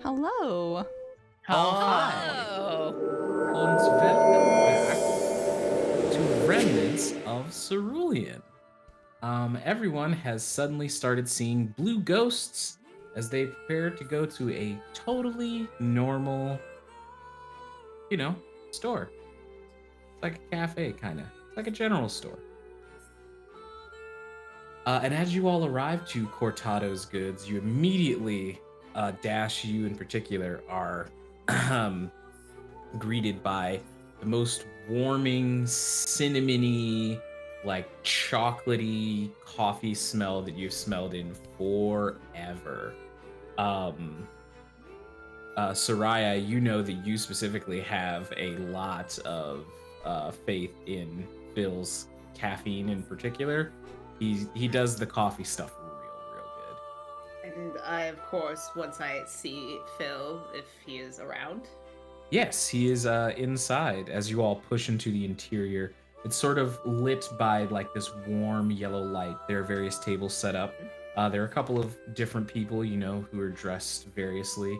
Hello. Oh, hi. Oh. Und welcome back to Remnants of Cerulean. Everyone has suddenly started seeing blue ghosts as they prepare to go to a totally normal, store. It's like a cafe, kind of. It's like a general store. And as you all arrive to Cortado's Goods, you immediately, Dash, you in particular, are greeted by the most warming, cinnamony, like chocolatey coffee smell that you've smelled in forever. Um, Suraya, you know that you specifically have a lot of faith in Phil's caffeine in particular. He does the coffee stuff real good. And I, of course, once I see Phil, if he is around. Yes, he is inside as you all push into the interior. It's sort of lit by like this warm yellow light. There are various tables set up. There are a couple of different people, who are dressed variously,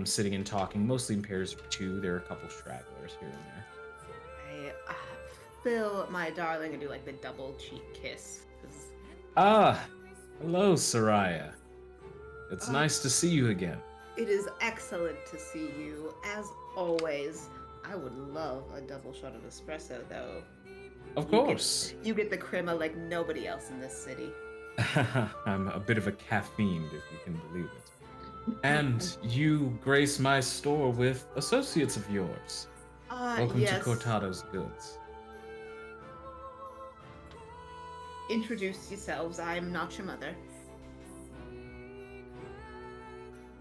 sitting and talking, mostly in pairs of two. There are a couple stragglers here and there. Phil, my darling, and do like the double cheek kiss. Hello, Suraya. It's nice to see you again. It is excellent to see you, as always. I would love a double shot of espresso, though. Of course. You get the crema like nobody else in this city. I'm a bit of a caffeine, if you can believe it. And you grace my store with associates of yours. Welcome yes. to Cortado's Goods. Introduce yourselves. I'm not your mother.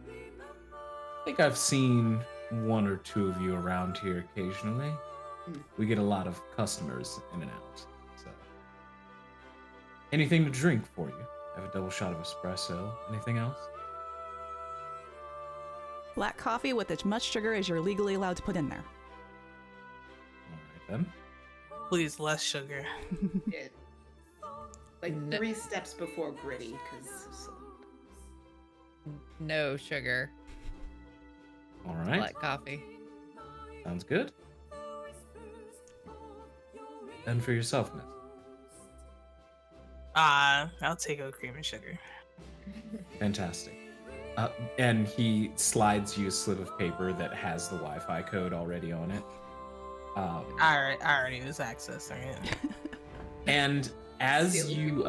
I think I've seen one or two of you around here occasionally. We get a lot of customers in and out. So, anything to drink for you? I have a double shot of espresso. Anything else? Black coffee with as much sugar as you're legally allowed to put in there. All right then. Please, less sugar. Like 3 steps before gritty, because No sugar. All right. Black coffee. Sounds good. And for yourself, Miss. I'll take a cream and sugar. Fantastic. And he slides you a slip of paper that has the Wi-Fi code already on it. I already was accessing it. And as you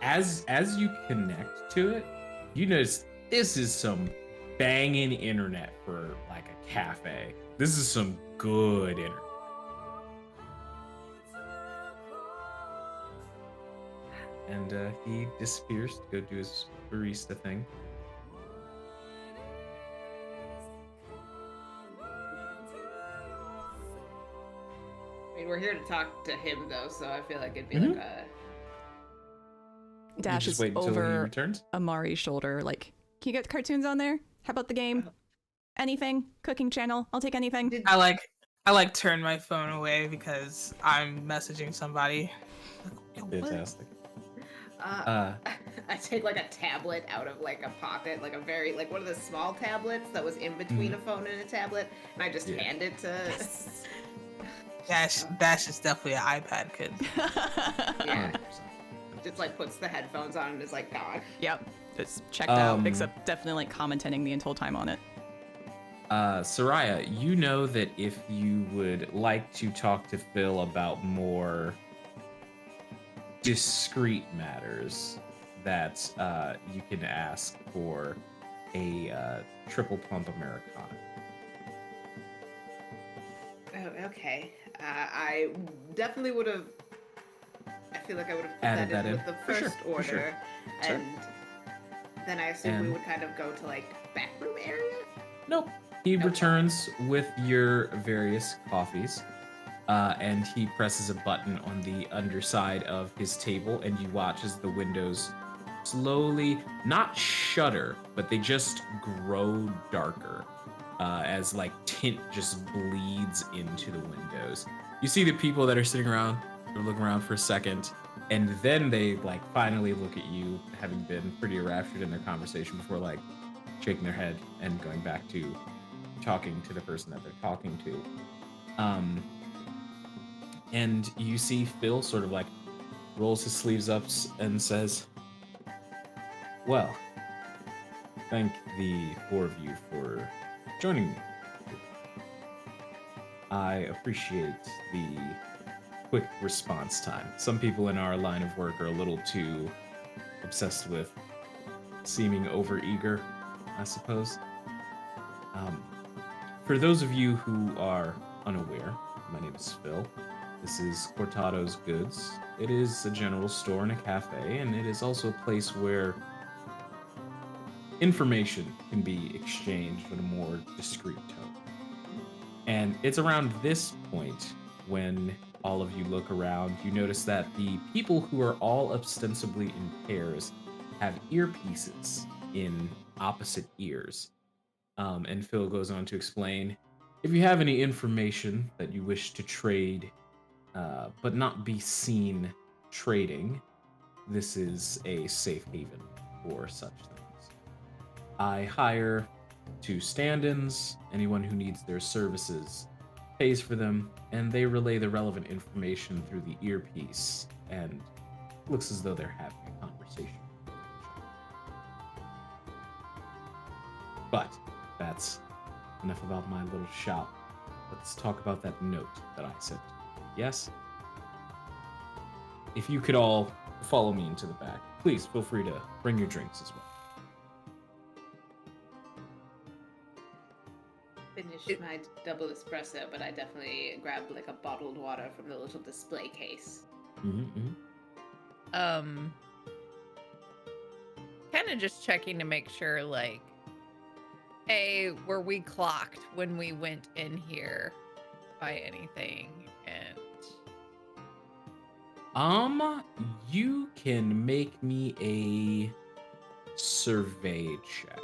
as you connect to it, you notice this is some banging internet for like a cafe. This is some good internet. And he disappears to go do his barista thing. I mean, we're here to talk to him, though, so I feel like it'd be like a... Dash just is wait until he over returns? Amari's shoulder, like, can you get cartoons on there? How about the game? Anything? Cooking channel? I'll take anything. I like turn my phone away because I'm messaging somebody. Fantastic. I take like a tablet out of like a pocket, like a very like one of the small tablets that was in between a phone and a tablet, and I just hand it to. Dash is definitely an iPad kid. Yeah. Just like puts the headphones on and is like gone. Yep. It's checked out, except definitely like commenting the whole time on it. Suraya, you know that if you would like to talk to Phil about more discreet matters, that you can ask for a triple pump Americana. Oh, okay. I definitely would have. I feel like I would have Added put that that in in. with the For first sure, for sure. order, and then I assume we would kind of go to like back room area. Nope. He returns with your various coffees, and he presses a button on the underside of his table, and you watch as the windows slowly, not shutter, but they just grow darker as like tint just bleeds into the windows. You see the people that are sitting around, they're looking around for a second, and then they like finally look at you, having been pretty enraptured in their conversation before, like, shaking their head and going back to talking to the person that they're talking to. And you see Phil sort of like rolls his sleeves up and says, well, thank the four of you for joining me. I appreciate the quick response time. Some people in our line of work are a little too obsessed with seeming overeager, I suppose. For those of you who are unaware, my name is Phil. This is Cortado's Goods. It is a general store and a cafe, and it is also a place where information can be exchanged in a more discreet tone. And it's around this point when all of you look around, you notice that the people who are all ostensibly in pairs have earpieces in opposite ears. And Phil goes on to explain, if you have any information that you wish to trade, but not be seen trading, this is a safe haven for such things. I hire 2 stand-ins. Anyone who needs their services pays for them, and they relay the relevant information through the earpiece, and it looks as though they're having a conversation. But that's enough about my little shop. Let's talk about that note that I sent. Yes? If you could all follow me into the back, please feel free to bring your drinks as well. Finish my double espresso, but I definitely grabbed like a bottled water from the little display case. Kind of just checking to make sure, like, hey, were we clocked when we went in here by anything? And you can make me a survey check.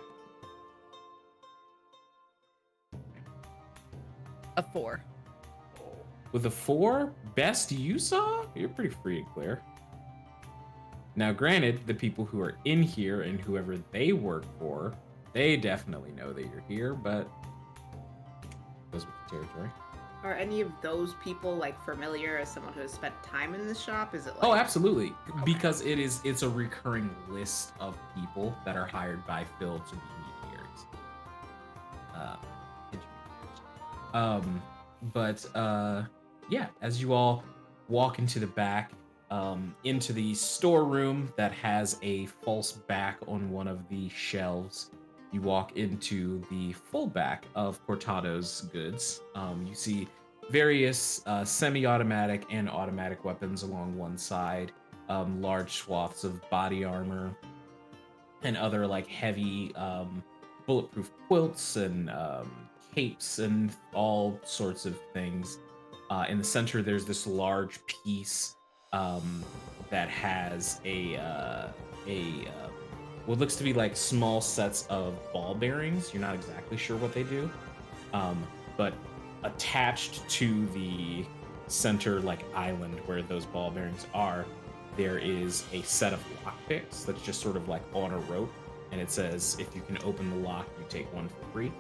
a 4. With a 4, best you saw? You're pretty free and clear. Now, granted, the people who are in here and whoever they work for, they definitely know that you're here, but goes with the territory. Are any of those people like familiar as someone who has spent time in this shop? Is it like... Oh, absolutely. Because it's a recurring list of people that are hired by Phil to be intermediaries. Yeah, as you all walk into the back, into the storeroom that has a false back on one of the shelves, you walk into the full back of Cortado's Goods. You see various semi-automatic and automatic weapons along one side, large swaths of body armor, and other like heavy bulletproof quilts and capes and all sorts of things. In the center, there's this large piece that has what looks to be like small sets of ball bearings. You're not exactly sure what they do, but attached to the center like island where those ball bearings are, there is a set of lockpicks that's just sort of like on a rope, and it says if you can open the lock, you take one for free.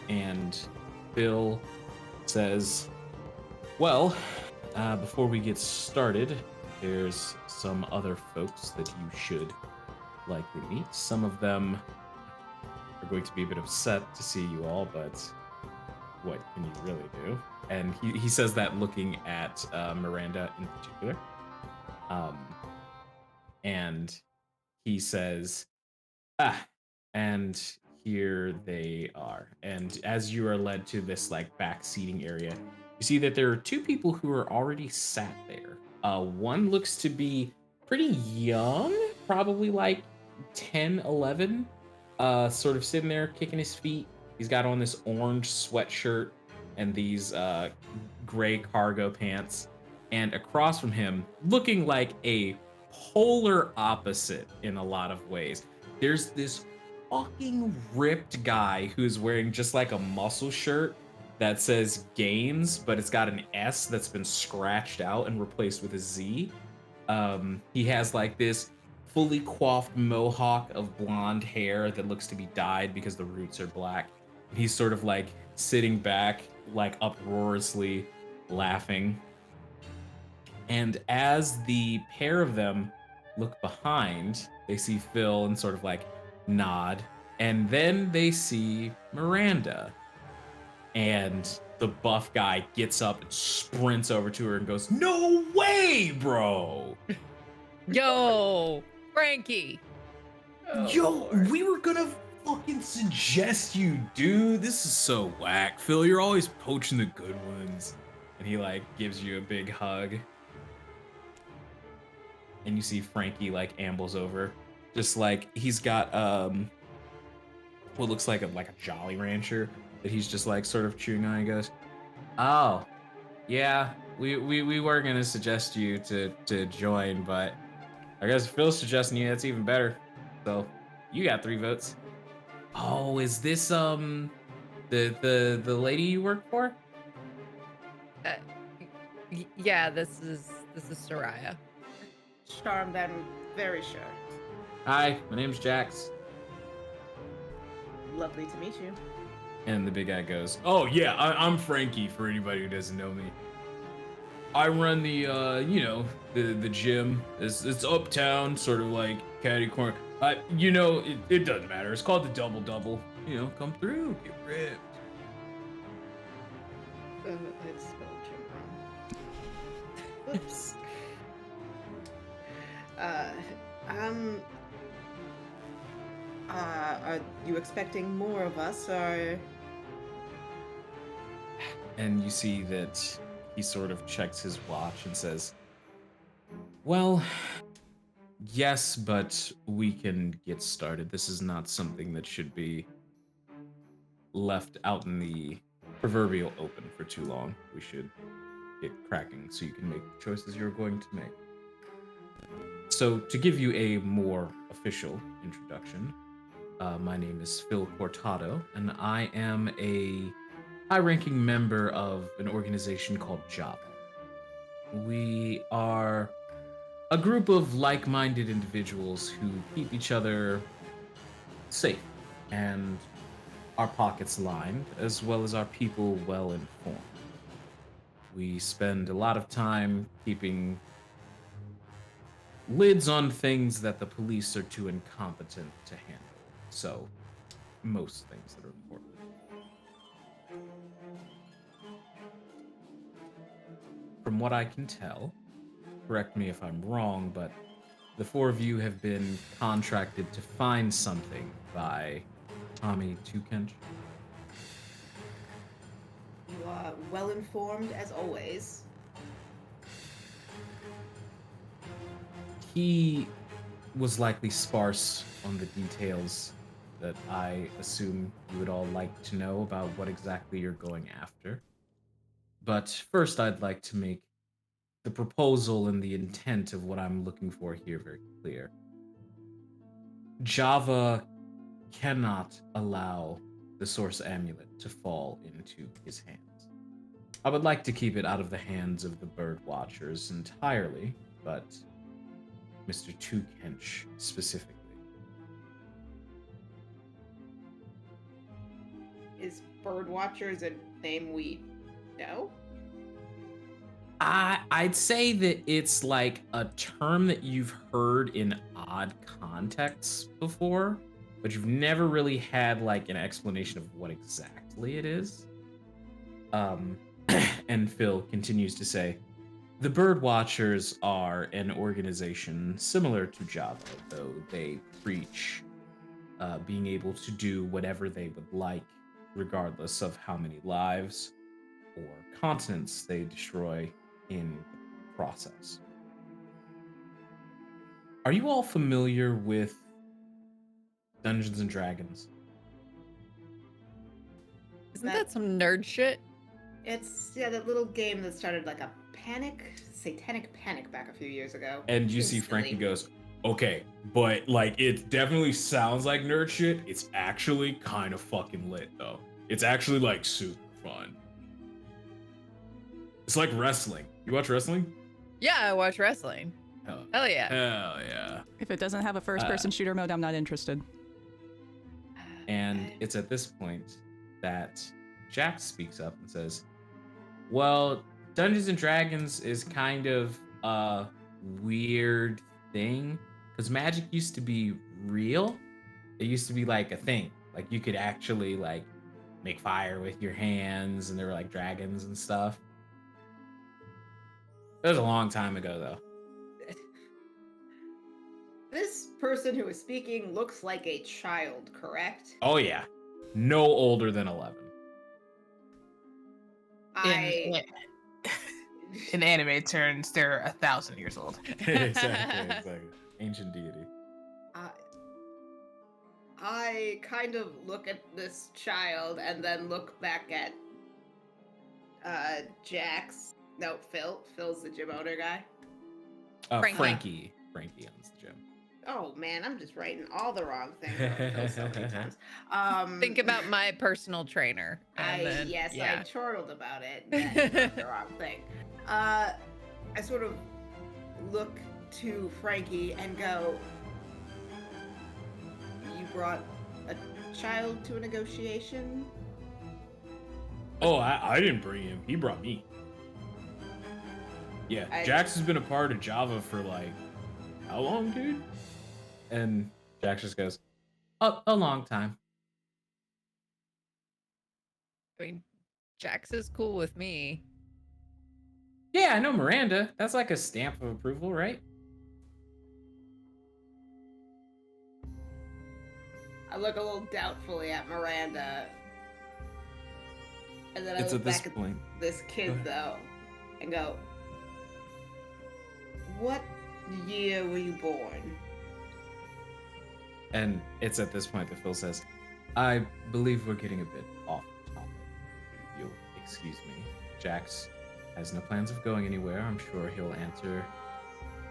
And Bill says, well, before we get started, there's some other folks that you should likely meet. Some of them are going to be a bit upset to see you all, but what can you really do? And he says that looking at Miranda in particular. And he says, and here they are. And as you are led to this like back seating area, you see that there are 2 people who are already sat there. One looks to be pretty young, probably like 10, 11, sort of sitting there kicking his feet. He's got on this orange sweatshirt and these gray cargo pants. And across from him, looking like a polar opposite in a lot of ways, there's this fucking ripped guy who's wearing just like a muscle shirt that says games, but it's got an S that's been scratched out and replaced with a Z. He has like this fully coiffed mohawk of blonde hair that looks to be dyed because the roots are black. He's sort of like sitting back, like uproariously laughing. And as the pair of them look behind, they see Phil and sort of like nod. And then they see Miranda. And the buff guy gets up and sprints over to her and goes, "No way, bro!" Yo, Frankie. Oh, Yo, Lord. we were gonna fucking suggest you, dude. This is so whack. Phil, you're always poaching the good ones. And he like gives you a big hug. And you see Frankie like ambles over. Just like he's got what looks like a Jolly Rancher that he's just like sort of chewing on. He goes, "Oh, yeah, we were gonna suggest you to join, but I guess Phil's suggesting you. That's even better. So you got 3 votes." "Oh, is this the lady you work for?" Yeah, this is Suraya. Charmed, I'm very sure. "Hi, my name's Jax." Lovely to meet you. And the big guy goes, "Oh yeah, I'm Frankie. For anybody who doesn't know me, I run the the gym. It's uptown, sort of like catty corner. It doesn't matter. It's called the Double Double. Come through, get ripped." It's spelled gym wrong. Oops. Are you expecting more of us, or? And you see that he sort of checks his watch and says, "Well, yes, but we can get started. This is not something that should be left out in the proverbial open for too long. We should get cracking so you can make the choices you're going to make." So, to give you a more official introduction, my name is Phil Cortado, and I am a high-ranking member of an organization called Java. We are a group of like-minded individuals who keep each other safe and our pockets lined, as well as our people well informed. We spend a lot of time keeping lids on things that the police are too incompetent to handle. So, most things that are important. From what I can tell, correct me if I'm wrong, but the 4 of you have been contracted to find something by Tommy Tukench. You are well informed as always. He was likely sparse on the details that I assume you would all like to know about what exactly you're going after. But first, I'd like to make the proposal and the intent of what I'm looking for here very clear. Java cannot allow the Source Amulet to fall into his hands. I would like to keep it out of the hands of the Bird Watchers entirely, but Mr. Tukench specifically. Is Birdwatchers a name we know? I'd say that it's like a term that you've heard in odd contexts before, but you've never really had like an explanation of what exactly it is. And Phil continues to say, the Bird Watchers are an organization similar to Java, though they preach being able to do whatever they would like, regardless of how many lives or continents they destroy in the process. Are you all familiar with Dungeons and Dragons? Isn't that some nerd shit? It's that little game that started like a satanic panic back a few years ago. And you see Instantly. Frankie goes, okay, but like it definitely sounds like nerd shit. It's actually kind of fucking lit though. It's actually like super fun. It's like wrestling. You watch wrestling? Yeah, I watch wrestling. Hell yeah. Hell yeah. If it doesn't have a first-person shooter mode, I'm not interested. And it's at this point that Jack speaks up and says, well, Dungeons and Dragons is kind of a weird thing because magic used to be real. It used to be like a thing. Like you could actually like make fire with your hands, and there were like dragons and stuff. That was a long time ago, though. This person who is speaking looks like a child, correct? Oh yeah, no older than 11. In anime terms, they're 1,000 years old. exactly. Ancient deity. I kind of look at this child and then look back at Phil's the gym owner guy. Frankie owns the gym. Oh man, I'm just writing all the wrong things about Phil so many times. Think about my personal trainer. I chortled about it. And I wrote the wrong thing. I sort of look to Frankie and go, you brought a child to a negotiation? Oh, I didn't bring him. He brought me. Yeah, Jax has been a part of Java for like, how long, dude? And Jax just goes, a long time. I mean, Jax is cool with me. Yeah, I know Miranda. That's like a stamp of approval, right? I look a little doubtfully at Miranda. And then I look back at this kid, though, and go, what year were you born? And it's at this point that Phil says, I believe we're getting a bit off topic. If you'll excuse me. Jax has no plans of going anywhere. I'm sure he'll answer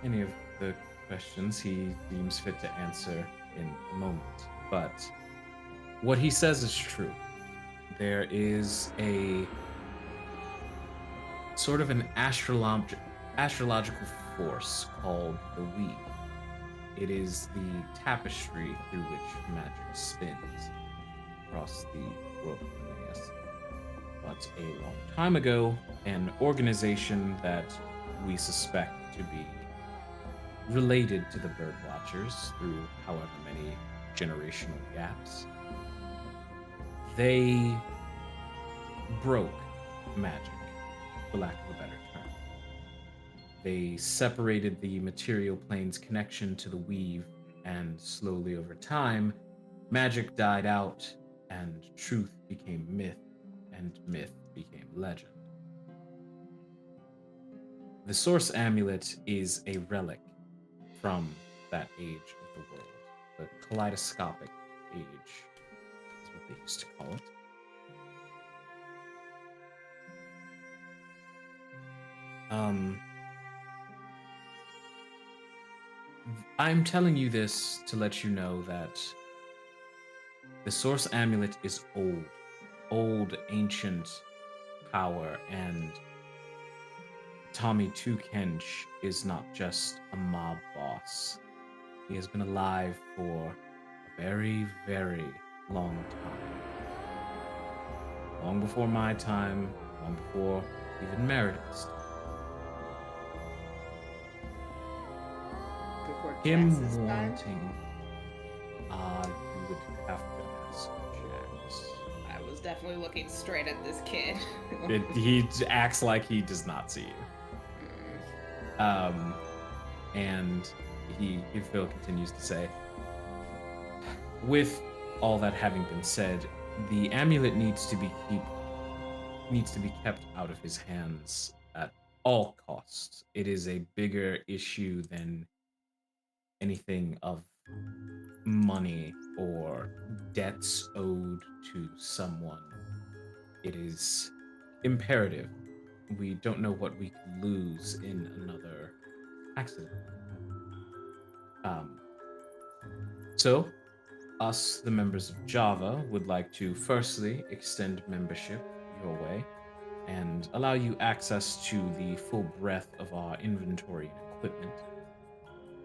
any of the questions he deems fit to answer in a moment. But what he says is true. There is a sort of an astrological force called the Weave. It is the tapestry through which magic spins across the world of Linnaeus. But a long time ago, an organization that we suspect to be related to the Bird Watchers through however many generational gaps, they broke magic, for lack of a better term. They separated the material plane's connection to the weave, and slowly over time, magic died out, and truth became myth, and myth became legend. The Source Amulet is a relic from that age of the world, the kaleidoscopic age is what they used to call it. I'm telling you this to let you know that the Source Amulet is old, ancient power, and Tommy Tukench is not just a mob boss. He has been alive for a very, very long time. Long before my time, long before even Meredith's time. Him wanting, you would have to ask Jax. I was definitely looking straight at this kid. He acts like he does not see you. And Phil continues to say, with all that having been said, the amulet needs to be kept out of his hands at all costs. It is a bigger issue than anything of money or debts owed to someone. It is imperative. We don't know what we could lose in another accident. So, us, the members of Java, would like to firstly extend membership your way and allow you access to the full breadth of our inventory and equipment.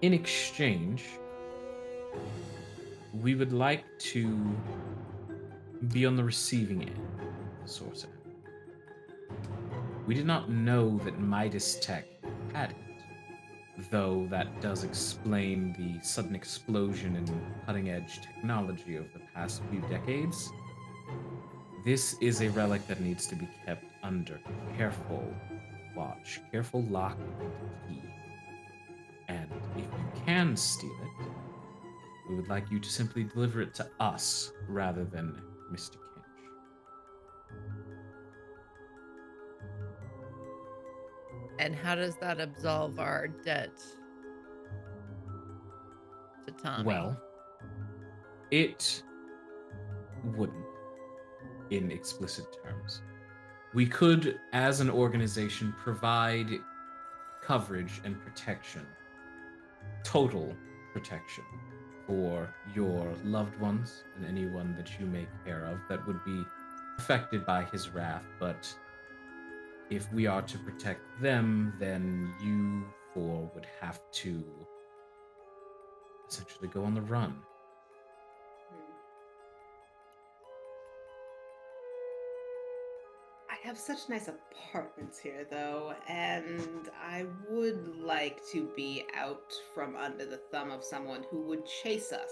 In exchange, we would like to be on the receiving end, Sorcerer. We did not know that Midas Tech had it, though that does explain the sudden explosion in cutting-edge technology of the past few decades. This is a relic that needs to be kept under careful watch, careful lock and key. And if you can steal it, we would like you to simply deliver it to us rather than Mr. Kinch. And how does that absolve our debt to Tommy? Well, it wouldn't, in explicit terms. We could, as an organization, provide coverage and protection, total protection, for your loved ones and anyone that you may care of that would be affected by his wrath. But if we are to protect them, then you four would have to essentially go on the run. I have such nice apartments here, though, and I would like to be out from under the thumb of someone who would chase us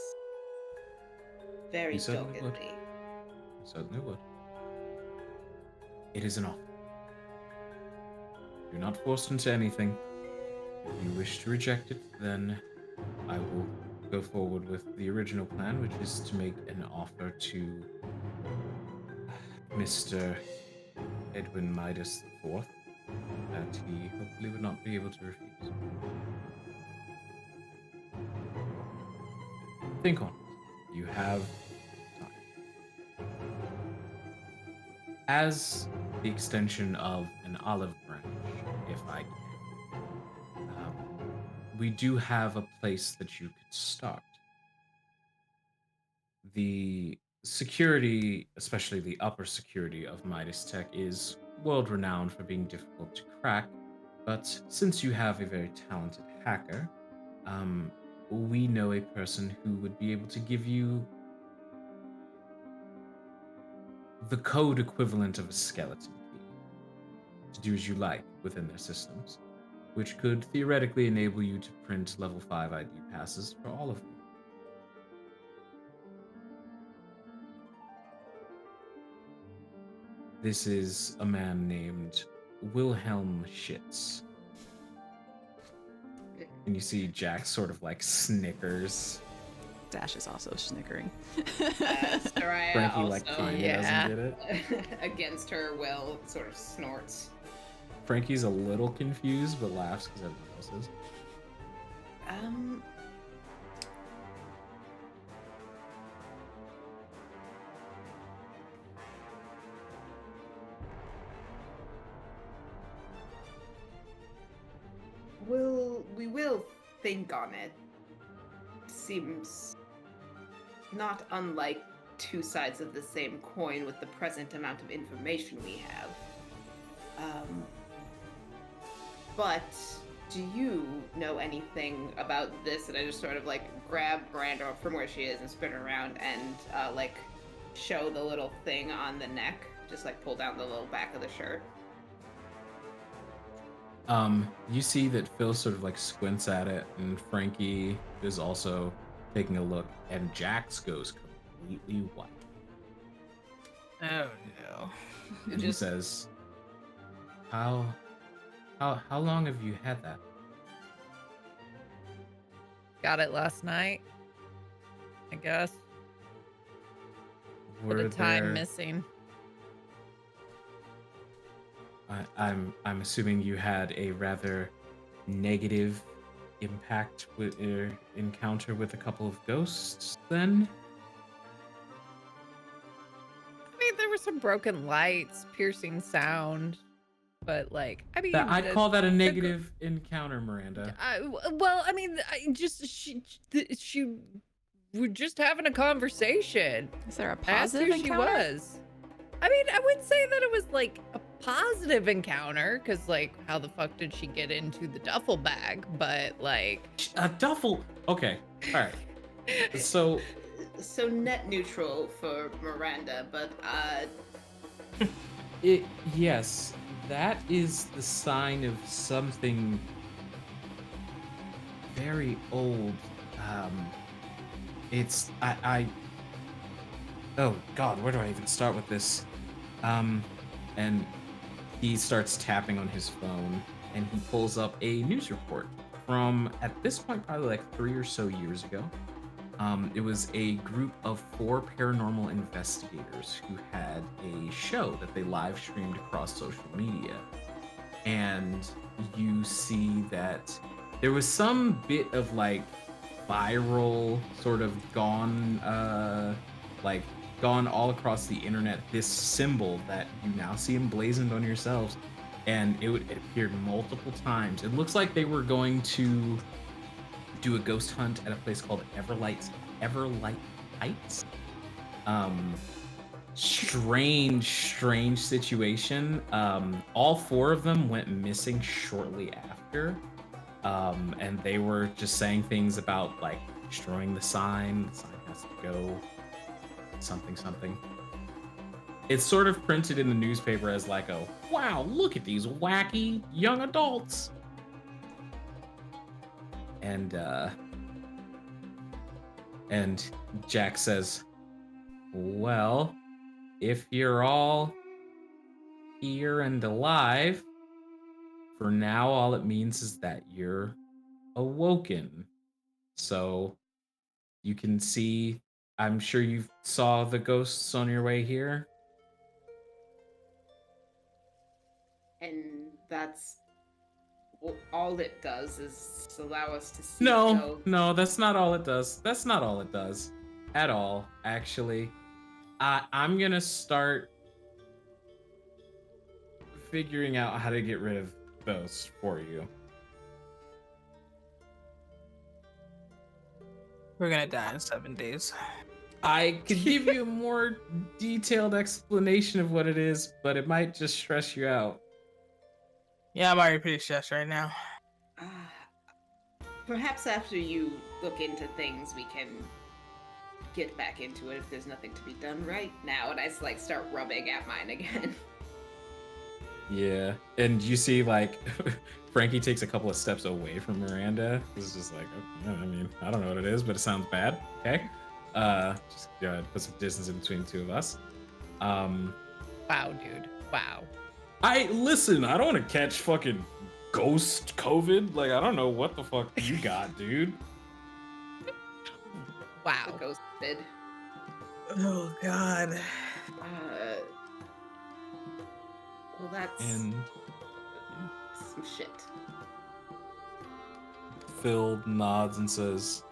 very You certainly would. doggedly. Certainly would. It is an offer. You're not forced into anything. If you wish to reject it, then I will go forward with the original plan, which is to make an offer to Mr. Edwin Midas IV that he hopefully would not be able to refuse. Think on it. You have time. As the extension of an olive branch, if I can, we do have a place that you could start. The security, especially the upper security of Midas Tech, is world-renowned for being difficult to crack, but since you have a very talented hacker, we know a person who would be able to give you the code equivalent of a skeleton key to do as you like within their systems, which could theoretically enable you to print level 5 ID passes for all of you. This is a man named Wilhelm Schitts. And you see Jack sort of like snickers. Dash is also snickering. Suraya Frankie also, like kinda yeah. doesn't get it. against her will, sort of snorts. Frankie's a little confused but laughs because everyone else is. We will think on it. Seems not unlike two sides of the same coin with the present amount of information we have. But do you know anything about this? And I just sort of like grab Miranda from where she is and spin her around and like show the little thing on the neck. Just like pull down the little back of the shirt. You see that Phil sort of like squints at it, and Frankie is also taking a look, and Jax goes completely white. Oh no. And he says, How long have you had that? Got it last night, I guess. Bit Were of time there- missing. I'm assuming you had a rather negative impact with your encounter with a couple of ghosts then? I mean, there were some broken lights, piercing sound, but like, I mean, I'd call that a negative encounter, Miranda. well, I mean, she we're just having a conversation. Is there a I asked positive who she encounter? was. I mean, I would say that it was like a positive encounter, because like, how the fuck did she get into the duffel bag? But like, A duffel. Okay. All right. So So net neutral for Miranda, but yes, that is the sign of something very old. It's oh God, where do I even start with this? And he starts tapping on his phone, and he pulls up a news report from, at this point, probably like 3 or so years ago. It was a group of 4 paranormal investigators who had a show that they live streamed across social media. And you see that there was some bit of like viral sort of gone all across the internet, this symbol that you now see emblazoned on yourselves, and it appeared multiple times. It looks like they were going to do a ghost hunt at a place called Everlight Heights. Strange situation. All 4 of them went missing shortly after. And they were just saying things about like destroying the sign. The sign has to go. Something. It's sort of printed in the newspaper as like a, wow, look at these wacky young adults. And Jack says, well, if you're all here and alive, for now, all it means is that you're awoken. So you can see, I'm sure you saw the ghosts on your way here. and that's all it does is allow us to see. No, that's not all it does. That's not all it does at all, actually. I'm gonna start figuring out how to get rid of those for you. We're gonna die in 7 days. I could give you a more detailed explanation of what it is, but it might just stress you out. Yeah, I'm already pretty stressed right now. Perhaps after you look into things, we can get back into it if there's nothing to be done right now. And I like start rubbing at mine again. Yeah, and you see like Frankie takes a couple of steps away from Miranda. It's just like, oh, I mean, I don't know what it is, but it sounds bad. Okay, just put some distance in between the 2 of us. wow, dude, wow. I listen. I don't want to catch fucking ghost COVID. Like, I don't know what the fuck you got, dude. Wow. The ghost did. Oh God. Well, that's And some shit. Phil nods and says,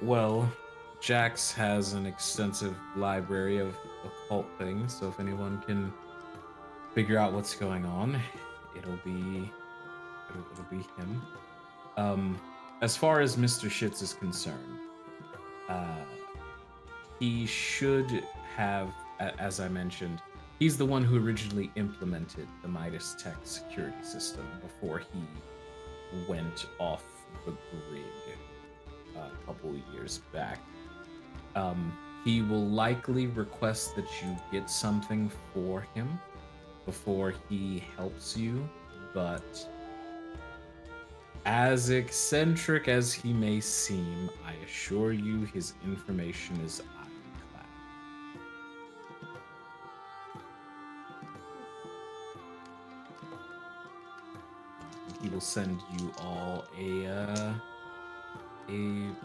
well, Jax has an extensive library of occult things, so if anyone can figure out what's going on, it'll be him. As far as Mr. Schitts is concerned, he should have, as I mentioned, he's the one who originally implemented the Midas Tech security system before he went off the grid a couple years back. He will likely request that you get something for him before he helps you, but as eccentric as he may seem, I assure you his information is ironclad. He will send you all a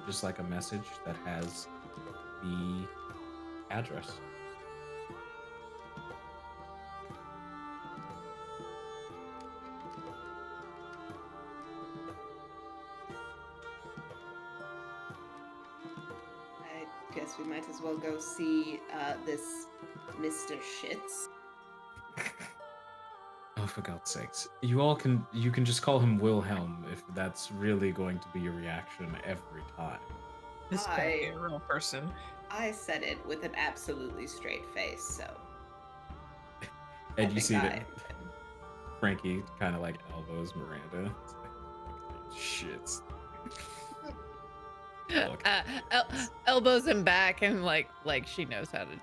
just like a message that has the address. I guess we might as well go see this Mr. Schitts. Oh, for God's sakes. You can just call him Wilhelm if that's really going to be your reaction every time. This can't be a real person. I said it with an absolutely straight face, so. And you see that I- Frankie kind of like elbows Miranda. It's like, shits. Look. Elbows him back and like she knows how to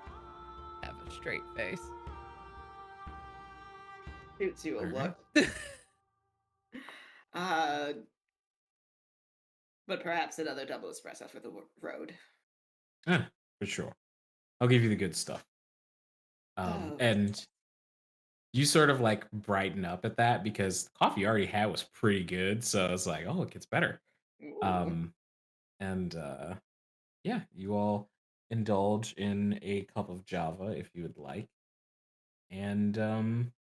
have a straight face. Shoots you a Alright. look. But perhaps another double espresso for the road. Yeah, for sure. I'll give you the good stuff. Oh. And you sort of like brighten up at that because the coffee you already had was pretty good. So it's like, oh, it gets better. Ooh. And yeah, you all indulge in a cup of Java if you would like. And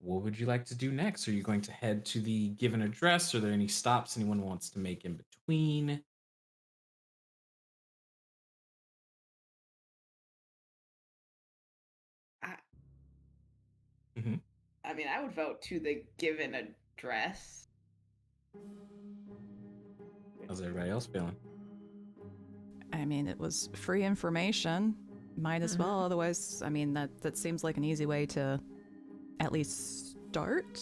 what would you like to do next? Are you going to head to the given address? Are there any stops anyone wants to make in between? I, Mhm. I mean, I would vote to the given address. How's everybody else feeling? I mean, it was free information. Might as well. Otherwise, I mean, that seems like an easy way to at least start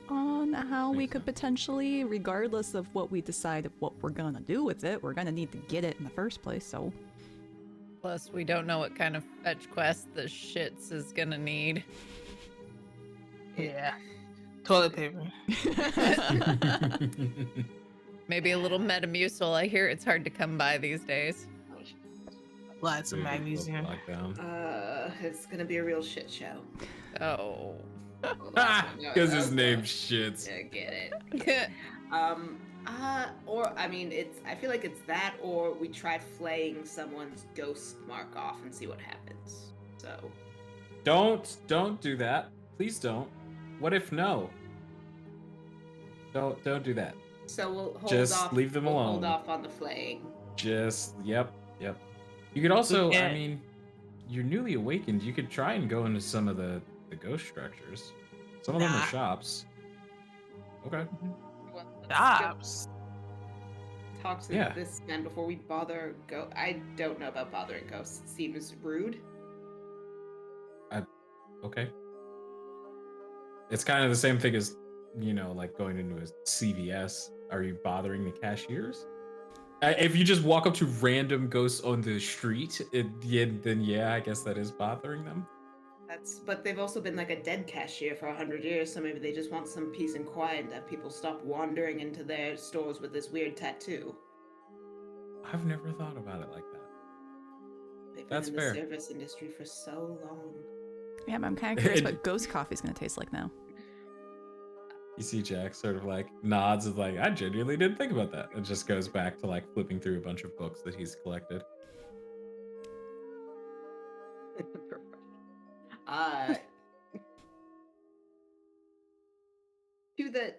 on how we Makes could sense. potentially, regardless of what we decide of what we're gonna do with it, we're gonna need to get it in the first place. So Plus, we don't know what kind of fetch quest the Schitts is gonna need. Yeah. Toilet paper. Maybe a little Metamucil. I hear it's hard to come by these days. Lots of Maybe a magnesium. lockdown. It's gonna be a real shit show. Oh. Because his name's Shits. Yeah, get it. Or I mean, I feel like it's that, or we try flaying someone's ghost mark off and see what happens. So Don't do that. Please don't. What if no? Don't do that. So we'll hold Just off. leave them we'll alone. Hold off on the flaying. Yep. You could also, Yeah. I mean, you're newly awakened. You could try and go into some of the ghost structures. Some of them Nah. are shops. Okay. Jobs. Talk to Yeah. this man before we bother go. I don't know about bothering ghosts. It seems rude. Okay. It's kind of the same thing as, like going into a CVS. Are you bothering the cashiers? If you just walk up to random ghosts on the street, then yeah, I guess that is bothering them. But they've also been like a dead cashier for 100 years, so maybe they just want some peace and quiet and have people stop wandering into their stores with this weird tattoo. I've never thought about it like that. They've That's been in fair. the service industry for so long. yeah, but I'm kind of curious what ghost coffee's gonna taste like now. You see Jack sort of like nods and like, I genuinely didn't think about that. It just goes back to like flipping through a bunch of books that he's collected.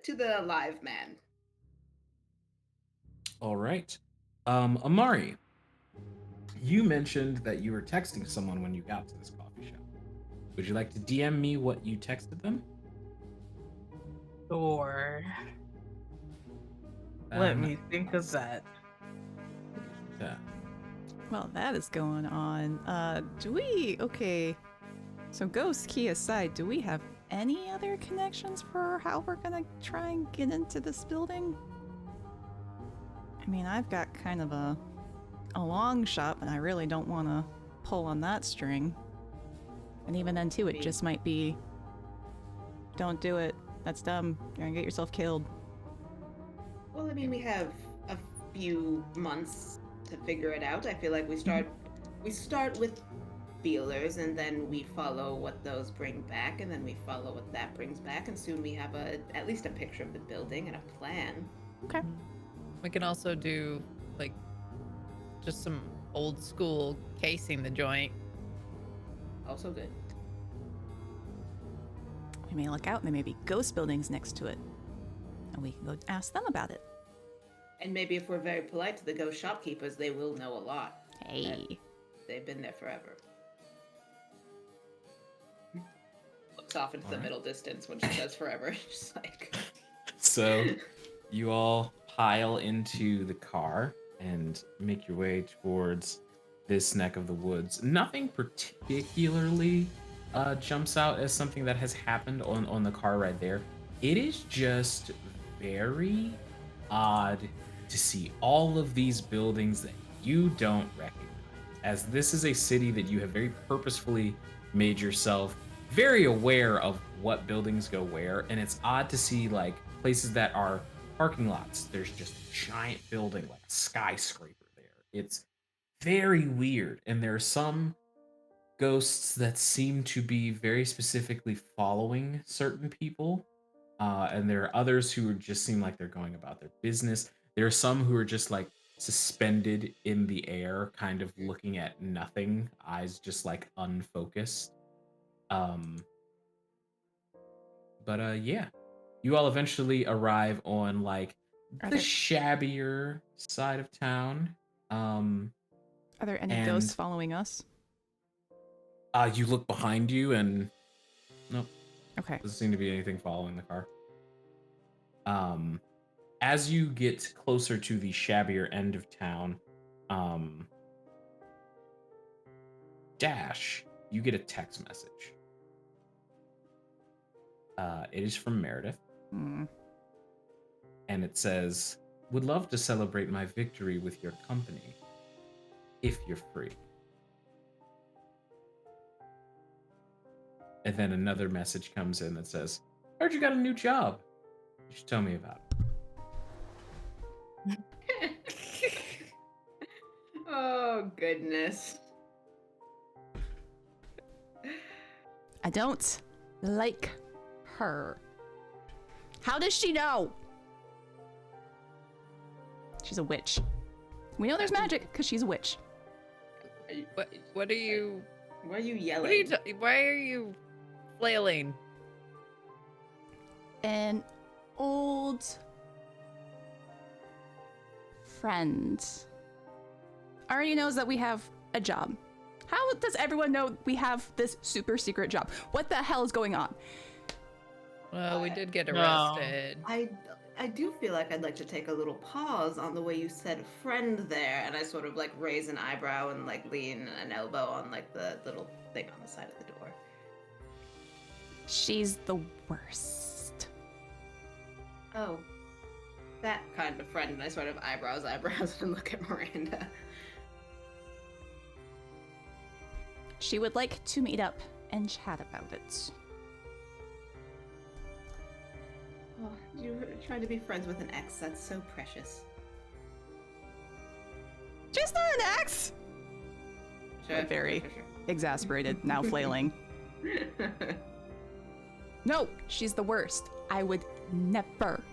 To the live man. All right. Amari, you mentioned that you were texting someone when you got to this coffee shop. Would you like to DM me what you texted them? Sure. Let me think of that. Yeah. Well, that is going on. Okay. So ghost key aside, do we have any other connections for how we're gonna try and get into this building? I mean, I've got kind of a long shot, but I really don't want to pull on that string. And even then, too, it just might be, don't do it. That's dumb. You're gonna get yourself killed. Well, I mean, we have a few months to figure it out. I feel like we start with feelers, and then we follow what those bring back, and then we follow what that brings back, and soon we have at least a picture of the building and a plan. Okay. We can also do like just some old school casing the joint. Also good. We may look out and there may be ghost buildings next to it. And we can go ask them about it. And maybe if we're very polite to the ghost shopkeepers, they will know a lot. Hey. They've been there forever. Looks off into the Alright. middle distance when she says forever. Just like. So you all pile into the car and make your way towards this neck of the woods. Nothing particularly jumps out as something that has happened on the car ride there. It is just very odd to see all of these buildings that you don't recognize, as this is a city that you have very purposefully made yourself very aware of what buildings go where, and it's odd to see like places that are parking lots. There's just a giant building, like a skyscraper there. It's very weird, and there are some ghosts that seem to be very specifically following certain people. And there are others who just seem like they're going about their business. There are some who are just like suspended in the air, kind of looking at nothing, eyes just like unfocused. Um, but yeah, you all eventually arrive on like Are the there shabbier side of town. Um, are there any and ghosts following us? you look behind you and nope, Okay. doesn't seem to be anything following the car. As you get closer to the shabbier end of town, Dash, you get a text message. It is from Meredith, Hmm. and it says, "Would love to celebrate my victory with your company, if you're free." And then another message comes in that says, "Heard you got a new job. You should tell me about it." Oh, goodness. I don't like her. How does she know? She's a witch. We know there's magic because she's a witch. What are you? Why are you yelling? What are you? Why are you flailing? An old friend already knows that we have a job. How does everyone know we have this super secret job? What the hell is going on? Well, we did get No. arrested. I do feel like I'd like to take a little pause on the way you said friend there, and I sort of like raise an eyebrow and like lean an elbow on like the little thing on the side of the door. She's the worst. Oh, that kind of friend, and I sort of eyebrows and look at Miranda. She would like to meet up and chat about it. Oh, you trying to be friends with an ex? That's so precious. She's not an ex! Very exasperated, now flailing. No, she's the worst. I would never.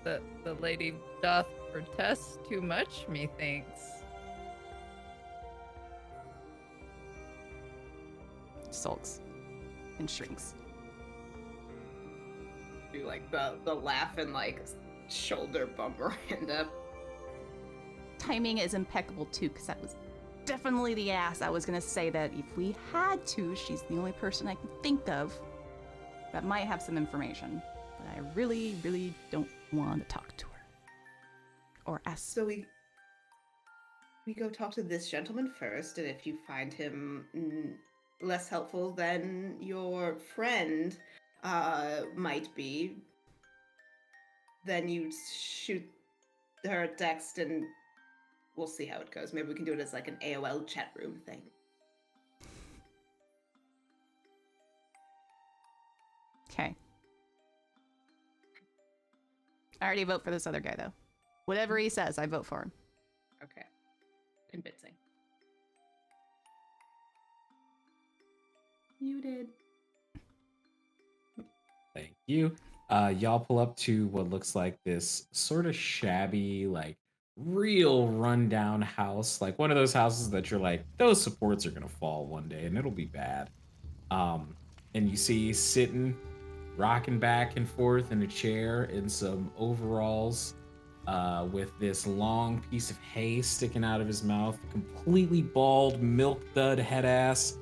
The lady doth protest too much, methinks. Sulks and shrinks. Do like the laugh and like shoulder bump Miranda. Timing is impeccable too, because that was definitely the ass. I was gonna say that if we had to, she's the only person I can think of that might have some information. But I really, really don't want to talk to her. Or ask. So we go talk to this gentleman first, and if you find him less helpful than your friend might be, then you shoot her a text and we'll see how it goes. Maybe we can do it as like an AOL chat room thing. Okay. I already vote for this other guy though. Whatever he says, I vote for him. Okay. Convincing. You did. Thank you. Y'all pull up to what looks like this sort of shabby, like real rundown house, like one of those houses that you're like, those supports are gonna fall one day and it'll be bad. And you see sitting, rocking back and forth in a chair in some overalls, with this long piece of hay sticking out of his mouth, completely bald, milk dud head ass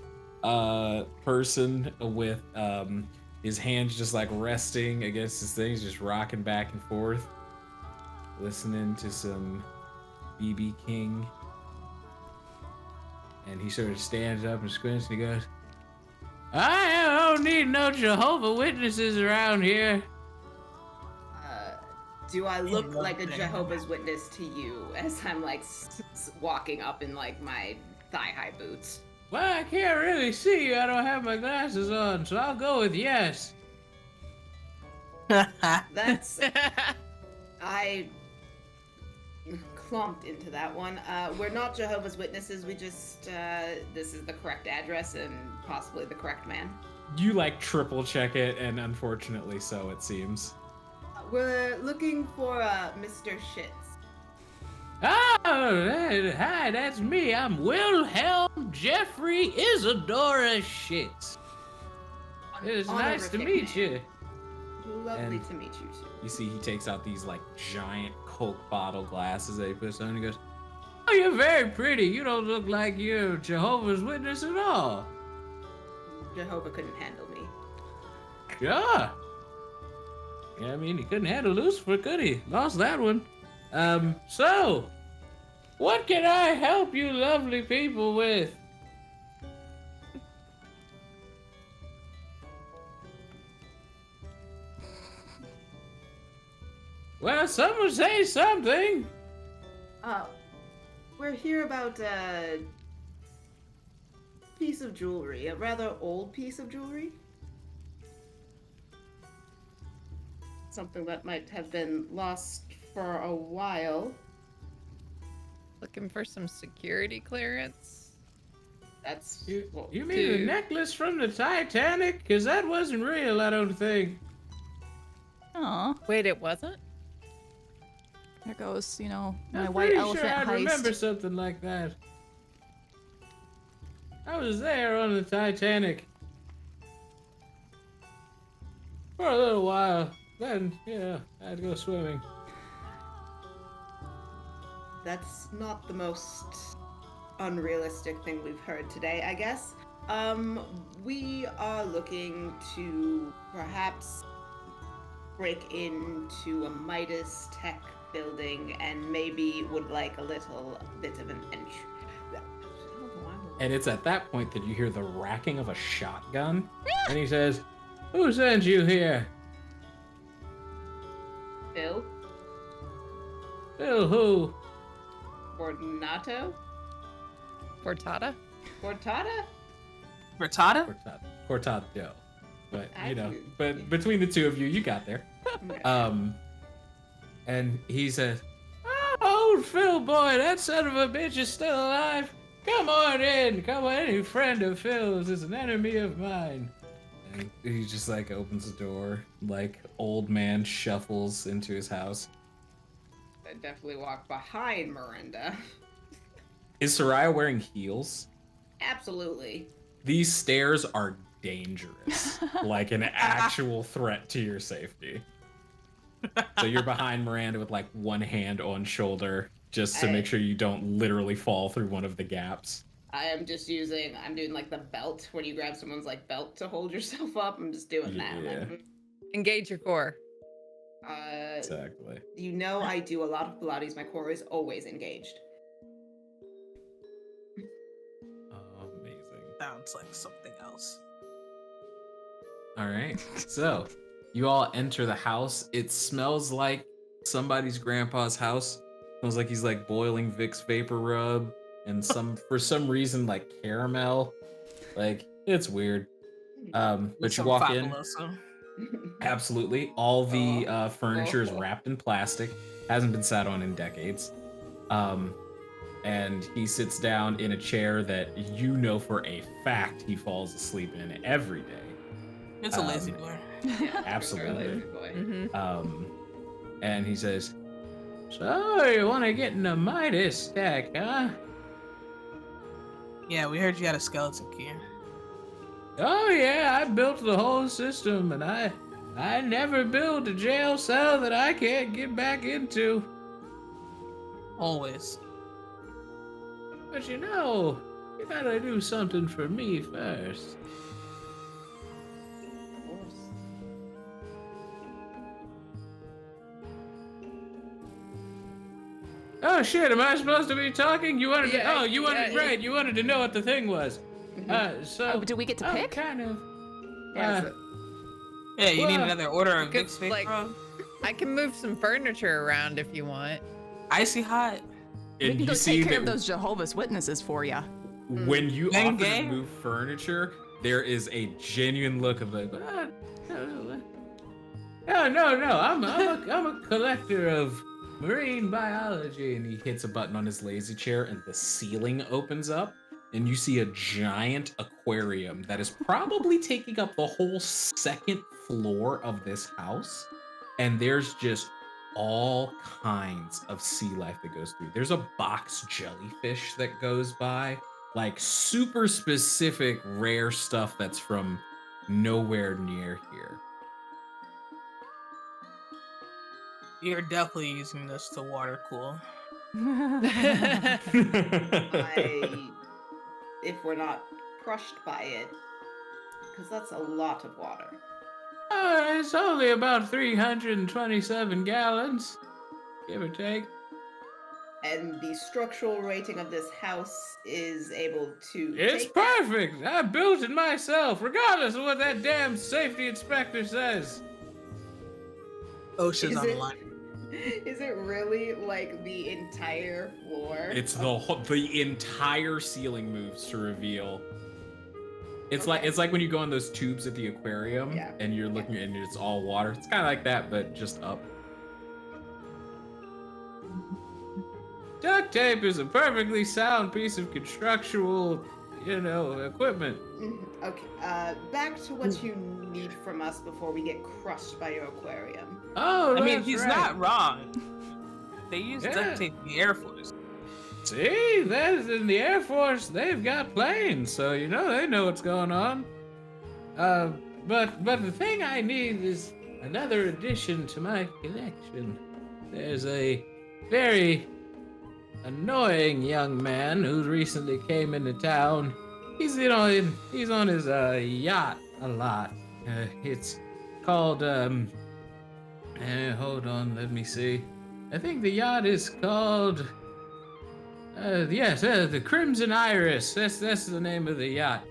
person with his hands just like resting against his things, just rocking back and forth, listening to some BB King. And he sort of stands up and squints and he goes, I don't need no Jehovah Witnesses around here. Do I look love like a that. Jehovah's Witness to you as I'm like walking up in like my thigh-high boots? Well, I can't really see you. I don't have my glasses on, so I'll go with yes. That's I clumped into that one. We're not Jehovah's Witnesses. We just this is the correct address and possibly the correct man. You like triple check it, and unfortunately so it seems. We're looking for Mr. Schitts. Oh, hi, that's me. I'm Wilhelm Jeffrey Isadora Schitts. It's nice to meet you. Lovely And- to meet you too. You see, he takes out these like giant Coke bottle glasses that he puts on. And he goes, "Oh, you're very pretty. You don't look like you're Jehovah's Witness at all." Jehovah couldn't handle me. Yeah. Yeah, I mean, he couldn't handle Lucifer, could he? Lost that one. So, what can I help you lovely people with? Well, someone say something. We're here about a piece of jewelry, a rather old piece of jewelry. Something that might have been lost for a while. Looking for some security clearance. That's You what mean the Dude. necklace from the Titanic? Because that wasn't real, I don't think. Aw, Wait, it wasn't? there goes, you know, my I'm white pretty elephant sure I heist. remember something like that. I was there on the Titanic for a little while. Then, yeah, I had to go swimming. That's not the most unrealistic thing we've heard today, I guess. We are looking to perhaps break into a Midas Tech building and maybe would like a little bit of an entry. And it's at that point that you hear the racking of a shotgun. And he says, "Who sent you here?" Phil? Bill, who? Fortunato? Cortada? Cortada? Bertata? Cortado. But, you know, Actually- but between the two of you, you got there. And he says, "Oh, old Phil boy, that son of a bitch is still alive. Come on in. Come on, any friend of Phil's is an enemy of mine." And he just like opens the door, like old man shuffles into his house. I definitely walk behind Miranda. Is Suraya wearing heels? Absolutely. These stairs are dangerous, like an actual threat to your safety. So you're behind Miranda with like one hand on shoulder, just to make sure you don't literally fall through one of the gaps. I am just I'm doing like the belt when you grab someone's like belt to hold yourself up. I'm just doing that. I'm Yeah. like, Engage your core. Exactly. you know, I do a lot of Pilates. My core is always engaged. Amazing. Sounds like something else. All right. So you all enter the house. It smells like somebody's grandpa's house. Smells like he's like boiling Vicks Vapor Rub and for some reason like caramel. Like it's weird. But you Some walk in. fabuloso. Absolutely. All the furniture is Oh. wrapped in plastic. Hasn't been sat on in decades. And he sits down in a chair that you know for a fact he falls asleep in every day. It's a lazy boy. Absolutely. Mm-hmm. And he says, "So you want to get into Midas Tech, huh?" Yeah, we heard you had a skeleton key. "Oh yeah, I built the whole system, and I never built a jail cell that I can't get back into. Always. But you know, you gotta do something for me first." "Oh Oh shit! Am I supposed to be talking? You wanted to? Yeah, Oh, you wanted yeah. right. You wanted to know what the thing was. So. Oh, do we get to pick? Kind of. Yeah, so- Yeah, you need Well, another order of could, big space, like- bro. I can move some furniture around if you want. Icy hot. We And can go you see take care that of those Jehovah's Witnesses for you. when you Gang offer to gang? move furniture, there is a genuine look of like, no, I'm a collector of marine biology, and he hits a button on his lazy chair, and the ceiling opens up, and you see a giant aquarium that is probably taking up the whole second floor of this house, and there's just all kinds of sea life that goes through. There's a box jellyfish that goes by, like super specific rare stuff that's from nowhere near here. You're definitely using this to water cool. if we're not crushed by it, because that's a lot of water. It's only about 327 gallons, give or take. And the structural rating of this house is able to. It's take that. perfect. I built it myself, regardless of what that damn safety inspector says. Ocean's Is on the it- line. Is it really like the entire floor? It's the entire ceiling moves to reveal. It's Okay. like when you go in those tubes at the aquarium, Yeah. and you're looking and it's all water. It's kind of like that, but just up. Duct tape is a perfectly sound piece of constructual, equipment. Mhm. Okay. Back to what you need from us before we get crushed by your aquarium. Oh, I mean, that's he's right. not wrong. They use Yeah. duct tape in the Air Force. See, that's in the Air Force. They've got planes, so they know what's going on. But the thing I need is another addition to my collection. There's a very annoying young man who recently came into town. He's he's on his yacht a lot. It's called hold on, let me see. I think the yacht is called the Crimson Iris. That's the name of the yacht.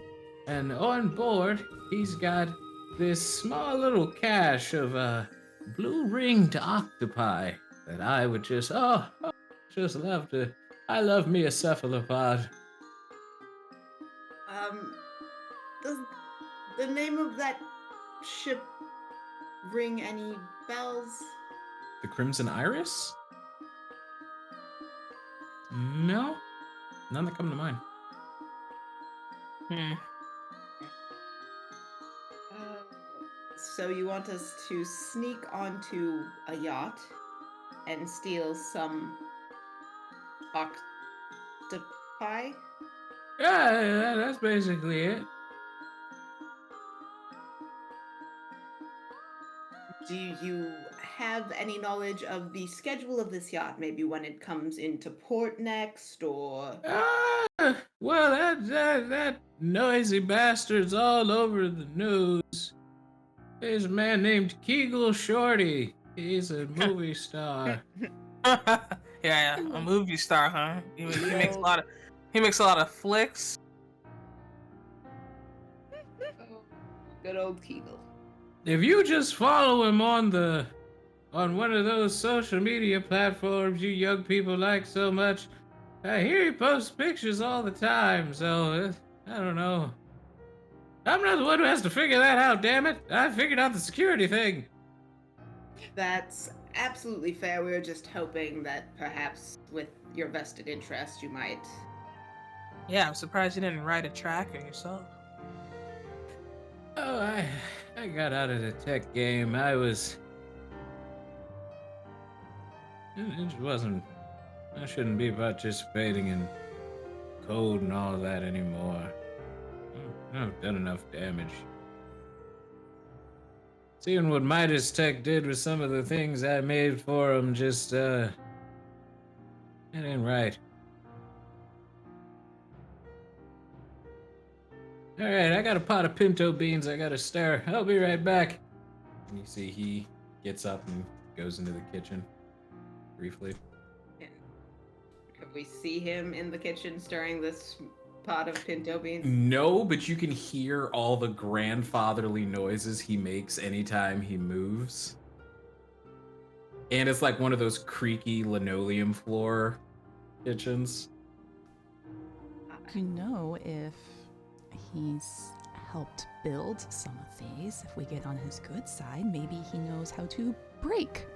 And on board, he's got this small little cache of blue-ringed octopi that I would just love to. I love me a cephalopod. Does the name of that ship ring any bells? The Crimson Iris? No, none that come to mind. So you want us to sneak onto a yacht and steal some octopi? Yeah, that's basically it. Do you have any knowledge of the schedule of this yacht? Maybe when it comes into port next, or Well, that noisy bastard's all over the news. There's a man named Kegel Shorty. He's a movie star. yeah, a movie star, huh? He makes a lot of flicks. good old Kegel. If you just follow him on one of those social media platforms you young people like so much, I hear he posts pictures all the time, so I don't know. I'm not the one who has to figure that out, damn it. I figured out the security thing. That's absolutely fair. We were just hoping that perhaps with your vested interest you might. Yeah, I'm surprised you didn't ride a tracker yourself. Oh, I got out of the tech game. It wasn't. I shouldn't be participating in code and all that anymore. I've done enough damage. Seeing what Midas Tech did with some of the things I made for them just, it ain't right. Alright, I got a pot of pinto beans I gotta stir. I'll be right back. And you see he gets up and goes into the kitchen briefly. we see him in the kitchen stirring this pot of pinto beans? No, but you can hear all the grandfatherly noises he makes anytime he moves. And it's like one of those creaky linoleum floor kitchens. Do you know if he's helped build some of these? If we get on his good side, maybe he knows how to break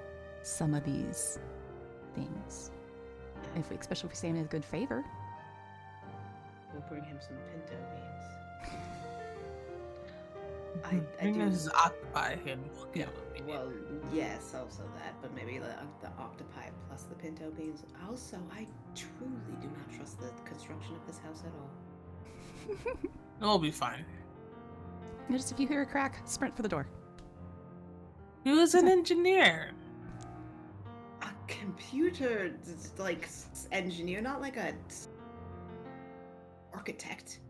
some of these things. Especially if we say him in a good favor. We'll bring him some pinto beans. I think this is octopi and Yeah. Well, yes, also that, but maybe the octopi plus the pinto beans. Also, I truly do not trust the construction of this house at all. It'll be fine. Just if you hear a crack, sprint for the door. He was an engineer. A computer, like, engineer, not like a architect.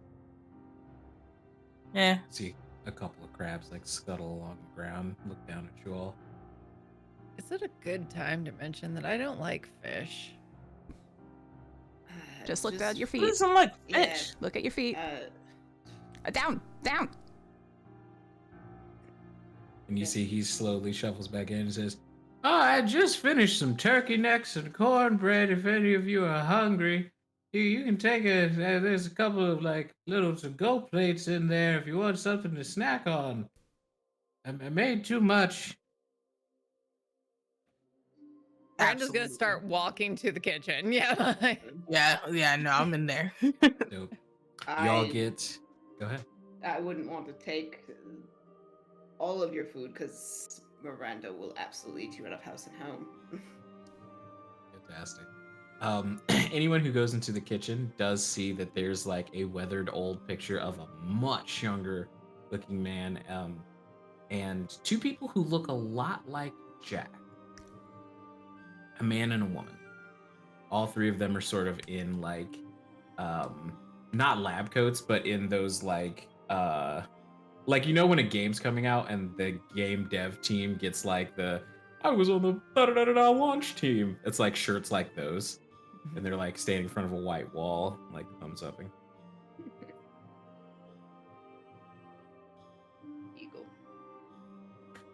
Yeah. See a couple of crabs like scuttle along the ground, look down at you all. Is it a good time to mention that I don't like fish? Just look at your He feet. doesn't like Yeah. fish. Look at your feet. Down! And you see he slowly shuffles back in and says, "Oh, I just finished some turkey necks and cornbread. If any of you are hungry, you can take there's a couple of like little to-go plates in there if you want something to snack on. I made too much." I'm just gonna Absolutely. start walking to the kitchen. Yeah. Yeah, no, I'm in there. So y'all I get. Go ahead. wouldn't want to take all of your food because Miranda will absolutely eat you out of house and home. Fantastic. Anyone who goes into the kitchen does see that there's like a weathered old picture of a much younger looking man, and two people who look a lot like Jack. A man and a woman. All three of them are sort of in like, not lab coats, but in those like you know when a game's coming out and the game dev team gets like I was on the da-da-da-da-da launch team. It's like shirts like those. And they're like standing in front of a white wall, like thumbs upping. Eagle.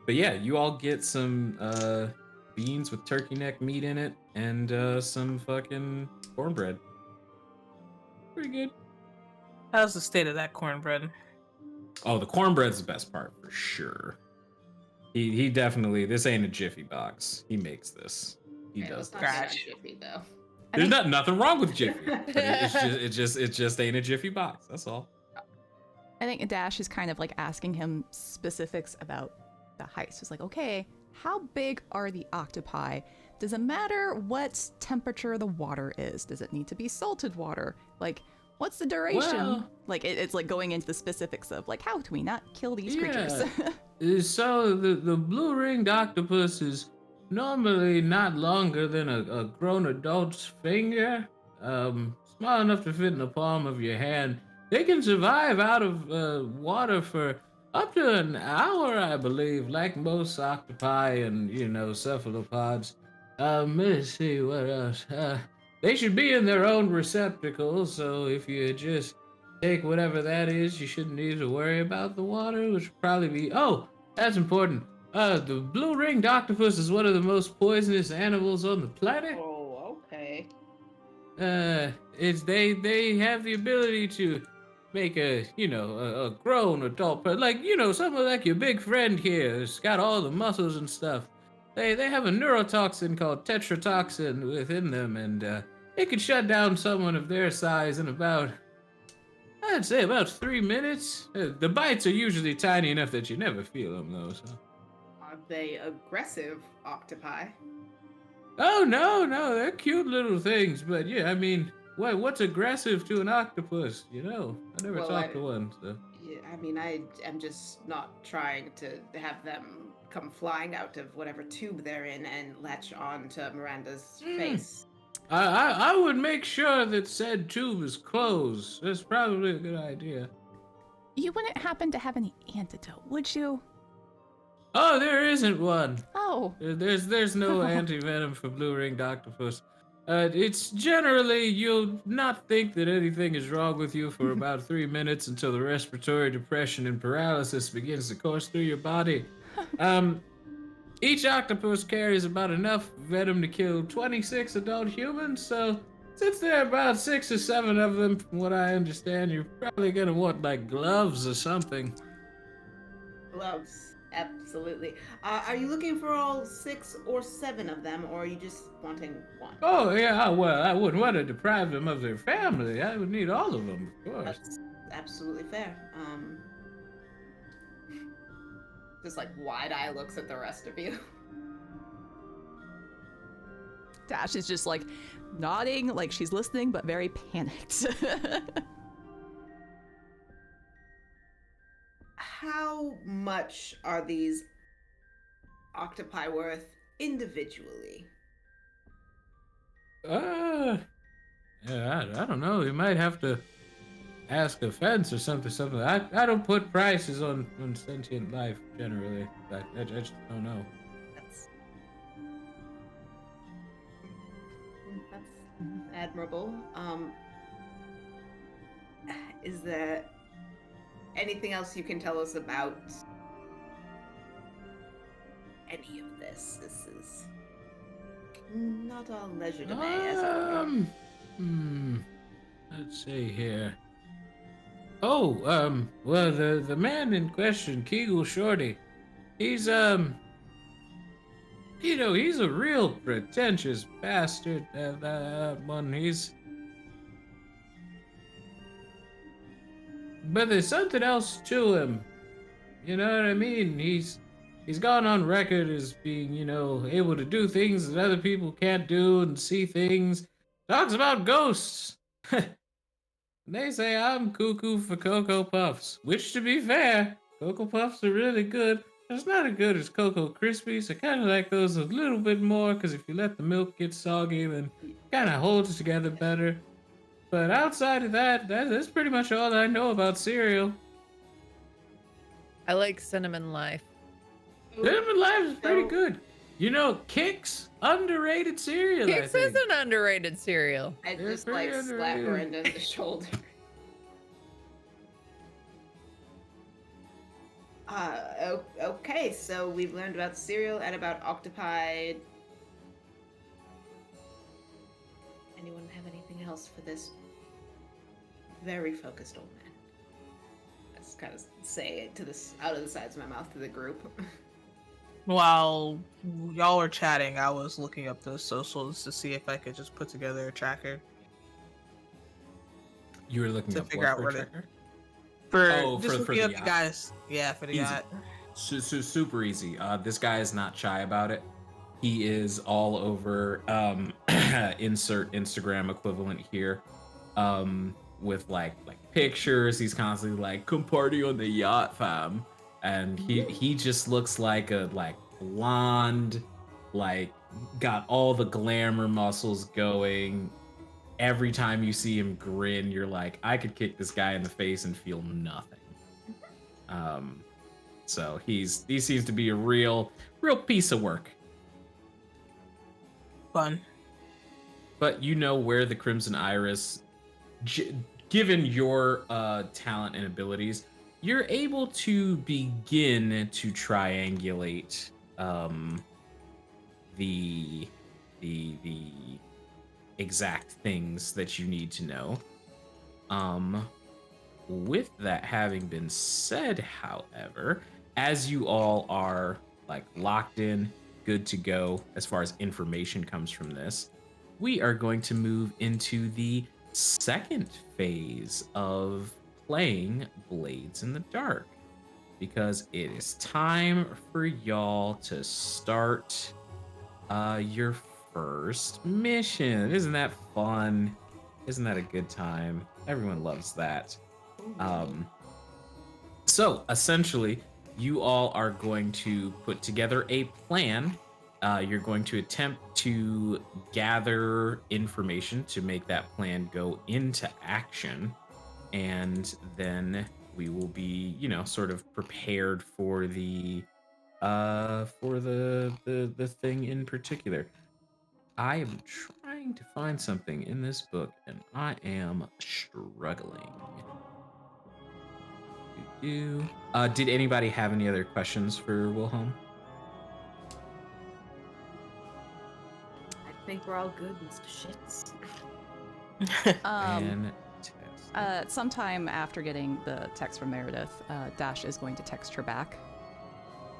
But yeah, you all get some beans with turkey neck meat in it and some fucking cornbread. Pretty good. How's the state of that cornbread? Oh, the cornbread's the best part for sure. He definitely, this ain't a Jiffy box. He makes this. He Okay, does let's not this. get on Gosh. Jiffy, though. There's nothing wrong with Jiffy. But it just ain't a Jiffy box. That's all. I think Dash is kind of like asking him specifics about the heist. It's like, okay, how big are the octopi? Does it matter what temperature the water is? Does it need to be salted water? Like, what's the duration? Well- Like, it's like going into the specifics of like, how do we not kill these creatures? So the blue-ringed octopus is normally not longer than a grown adult's finger. Small enough to fit in the palm of your hand. They can survive out of water for up to an hour, I believe, like most octopi and, cephalopods. Let's see, what else? They should be in their own receptacles, so if you just take whatever that is, you shouldn't need to worry about the water, which would probably be... Oh, that's important. The blue-ringed octopus is one of the most poisonous animals on the planet. Oh, okay. They have the ability to make a grown adult person, like, someone like your big friend here who's got all the muscles and stuff. They have a neurotoxin called tetrotoxin within them, and it could shut down someone of their size in I'd say about 3 minutes. The bites are usually tiny enough that you never feel them, though. So. Are they aggressive octopi? Oh no, they're cute little things, but yeah, I mean, what's aggressive to an octopus? I never Well, talked to one. So. Yeah, I mean, I am just not trying to have them come flying out of whatever tube they're in and latch on to Miranda's face. I would make sure that said tube is closed. That's probably a good idea. You wouldn't happen to have any antidote, would you? Oh, there isn't one. Oh, There's no anti-venom for blue-ringed octopus. It's generally, you'll not think that anything is wrong with you for about 3 minutes until the respiratory depression and paralysis begins to course through your body. Um, each octopus carries about enough venom to kill 26 adult humans, so since there are about 6 or 7 of them, from what I understand, you're probably gonna want like gloves or something. Gloves, absolutely. Are you looking for all 6 or 7 of them, or are you just wanting one? Oh yeah, well, I wouldn't want to deprive them of their family. I would need all of them, of course. That's absolutely fair. Just like wide eye looks at the rest of you. Dash is just like nodding, like she's listening, but very panicked. How much are these octopi worth individually? Yeah, I don't know. You might have to ask a fence or something. I don't put prices on sentient life generally. I just don't know. That's admirable. Is there anything else you can tell us about any of this? This is not our leisure today, as it were. Let's see here. Oh, well, the man in question, Kegel Shorty, he's he's a real pretentious bastard. That one, but there's something else to him. You know what I mean? He's gone on record as being, able to do things that other people can't do and see things. Talks about ghosts. They say I'm cuckoo for Cocoa Puffs, which, to be fair, Cocoa Puffs are really good. It's not as good as Cocoa Krispies. I kind of like those a little bit more because if you let the milk get soggy, then it kind of holds together better. But outside of that's pretty much all I know about cereal. I like Cinnamon Life. Cinnamon Life is pretty good. Kix, underrated cereal. Kix is an underrated cereal. I They're just pretty like slap her underrated. into the shoulder. Okay, so we've learned about cereal and about octopi. Anyone have anything else for this very focused old man? I just kind of say it out of the sides of my mouth to the group. While y'all were chatting, I was looking up the socials to see if I could just put together a tracker You were looking to up figure what out for where a to tracker? just for looking the up the yacht. guys. Yeah, for the Easy. yacht. Super easy. This guy is not shy about it. He is all over insert Instagram equivalent here. With like pictures. He's constantly like, come party on the yacht, fam. And he just looks like a blonde, got all the glamour muscles going. Every time you see him grin, you're like, I could kick this guy in the face and feel nothing. So he seems to be a real piece of work. Fun. But you know where the Crimson Iris, given your talent and abilities, you're able to begin to triangulate the exact things that you need to know. With that having been said, however, as you all are locked in, good to go as far as information comes from this, we are going to move into the second phase of playing Blades in the Dark, because it is time for y'all to start your first mission. Isn't that fun? Isn't that a good time? Everyone loves that. So essentially, you all are going to put together a plan. You're going to attempt to gather information to make that plan go into action, and then we will be, sort of prepared for the thing in particular. I am trying trying to find something in this book, and I am struggling. Did anybody have any other questions for Wilhelm? I think we're all good, Mr. Schitts. Fantastic. Sometime after getting the text from Meredith, Dash is going to text her back,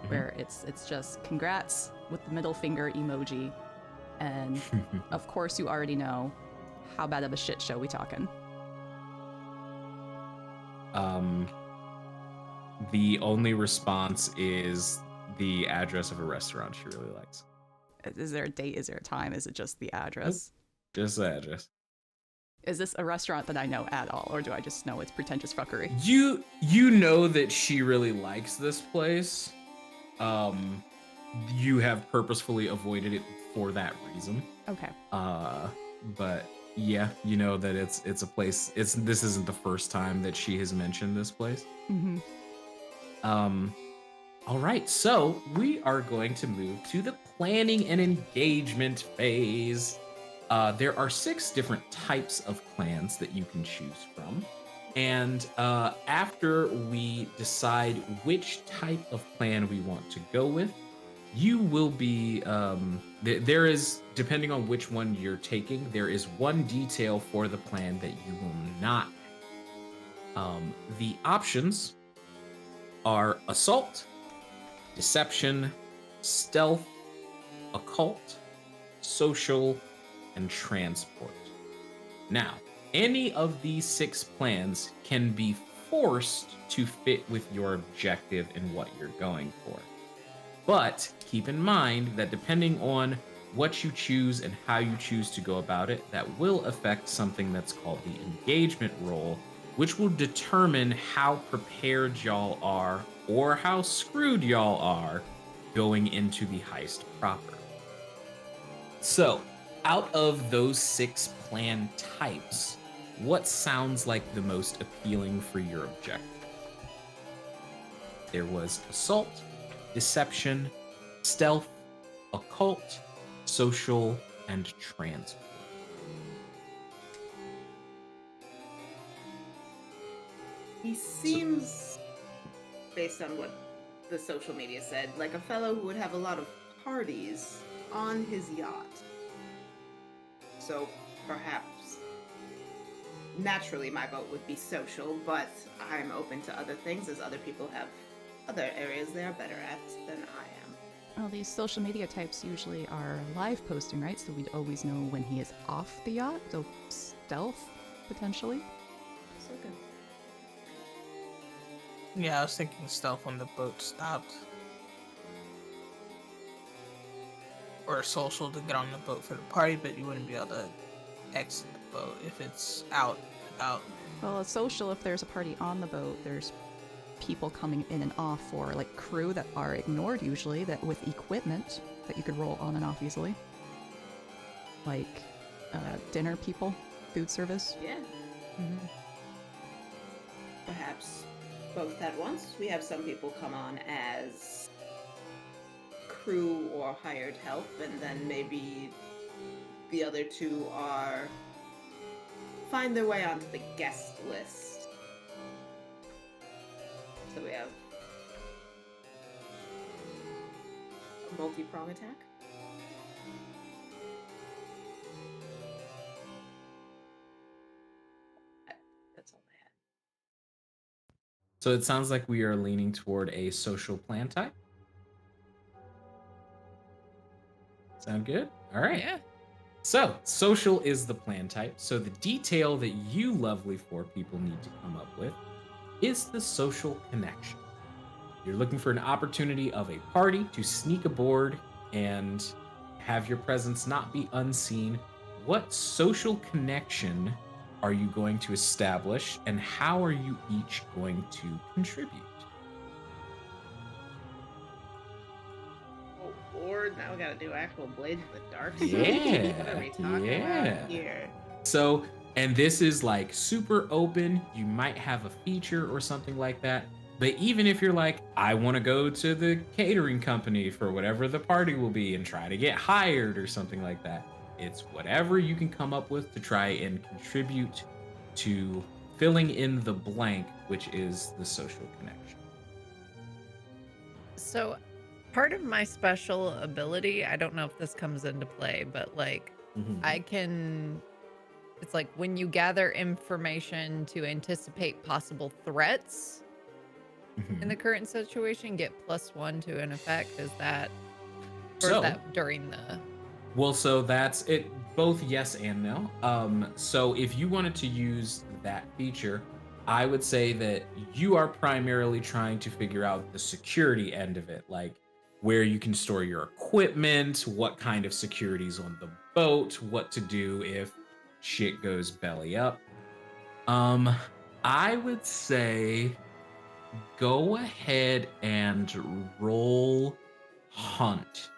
where it's just congrats with the middle finger emoji, and of course you already know how bad of a shit show we talking. The only response is the address of a restaurant she really likes. Is there a date? Is there a time? Is it just the address? Just the address. Is this a restaurant that I know at all, or do I just know it's pretentious fuckery? You know that she really likes this place. You have purposefully avoided it for that reason. Okay. But yeah, you know that it's a place. This isn't the first time that she has mentioned this place. Mm-hmm. All right, so we are going to move to the planning and engagement phase. There are 6 different types of plans that you can choose from. And after we decide which type of plan we want to go with, you will be, there is, depending on which one you're taking, there is one detail for the plan that you will not. The options are assault, deception, stealth, occult, social, and transport. Now, any of these 6 plans can be forced to fit with your objective and what you're going for. But keep in mind that depending on what you choose and how you choose to go about it, that will affect something that's called the engagement roll, which will determine how prepared y'all are or how screwed y'all are going into the heist proper. So, out of those 6 plan types, what sounds like the most appealing for your objective? There was assault, deception, stealth, occult, social, and transport. He seems, based on what the social media said, like a fellow who would have a lot of parties on his yacht. So perhaps, naturally my vote would be social, but I'm open to other things as other people have other areas they're better at than I am. Well, these social media types usually are live posting, right? So we'd always know when he is off the yacht. So stealth, potentially. So good. Yeah, I was thinking stealth when the boat stopped. Or social to get on the boat for the party, but you wouldn't be able to exit the boat if it's out. Well, a social, if there's a party on the boat, there's people coming in and off, or like crew that are ignored usually, that with equipment that you could roll on and off easily. Like dinner people, food service. Yeah. Mm-hmm. Perhaps both at once. We have some people come on as crew or hired help, and then maybe the other 2 are find their way onto the guest list. So we have a multi-prong attack. That's all I had. So it sounds like we are leaning toward a social plan type. Sound good? All right. Yeah. So social is the plan type. So the detail that you lovely 4 people need to come up with is the social connection. You're looking for an opportunity of a party to sneak aboard and have your presence not be unseen. What social connection are you going to establish, and how are you each going to contribute? Oh Lord, now we gotta do actual Blades of the Dark. Yeah, What are we talking yeah. about here? So, and this is like super open. You might have a feature or something like that. But even if you're like, I want to go to the catering company for whatever the party will be and try to get hired or something like that, It's whatever you can come up with to try and contribute to filling in the blank, which is the social connection. So, part of my special ability, I don't know if this comes into play, but like Mhm. I can, it's like when you gather information to anticipate possible threats in the Mhm. current situation, get +1 to an effect. Is that, or is So, that during the, well, so that's it. Both yes and no. So if you wanted to use that feature, I would say that you are primarily trying to figure out the security end of it, like where you can store your equipment, what kind of security's on the boat, what to do if shit goes belly up. Um, I would say go ahead and roll hunt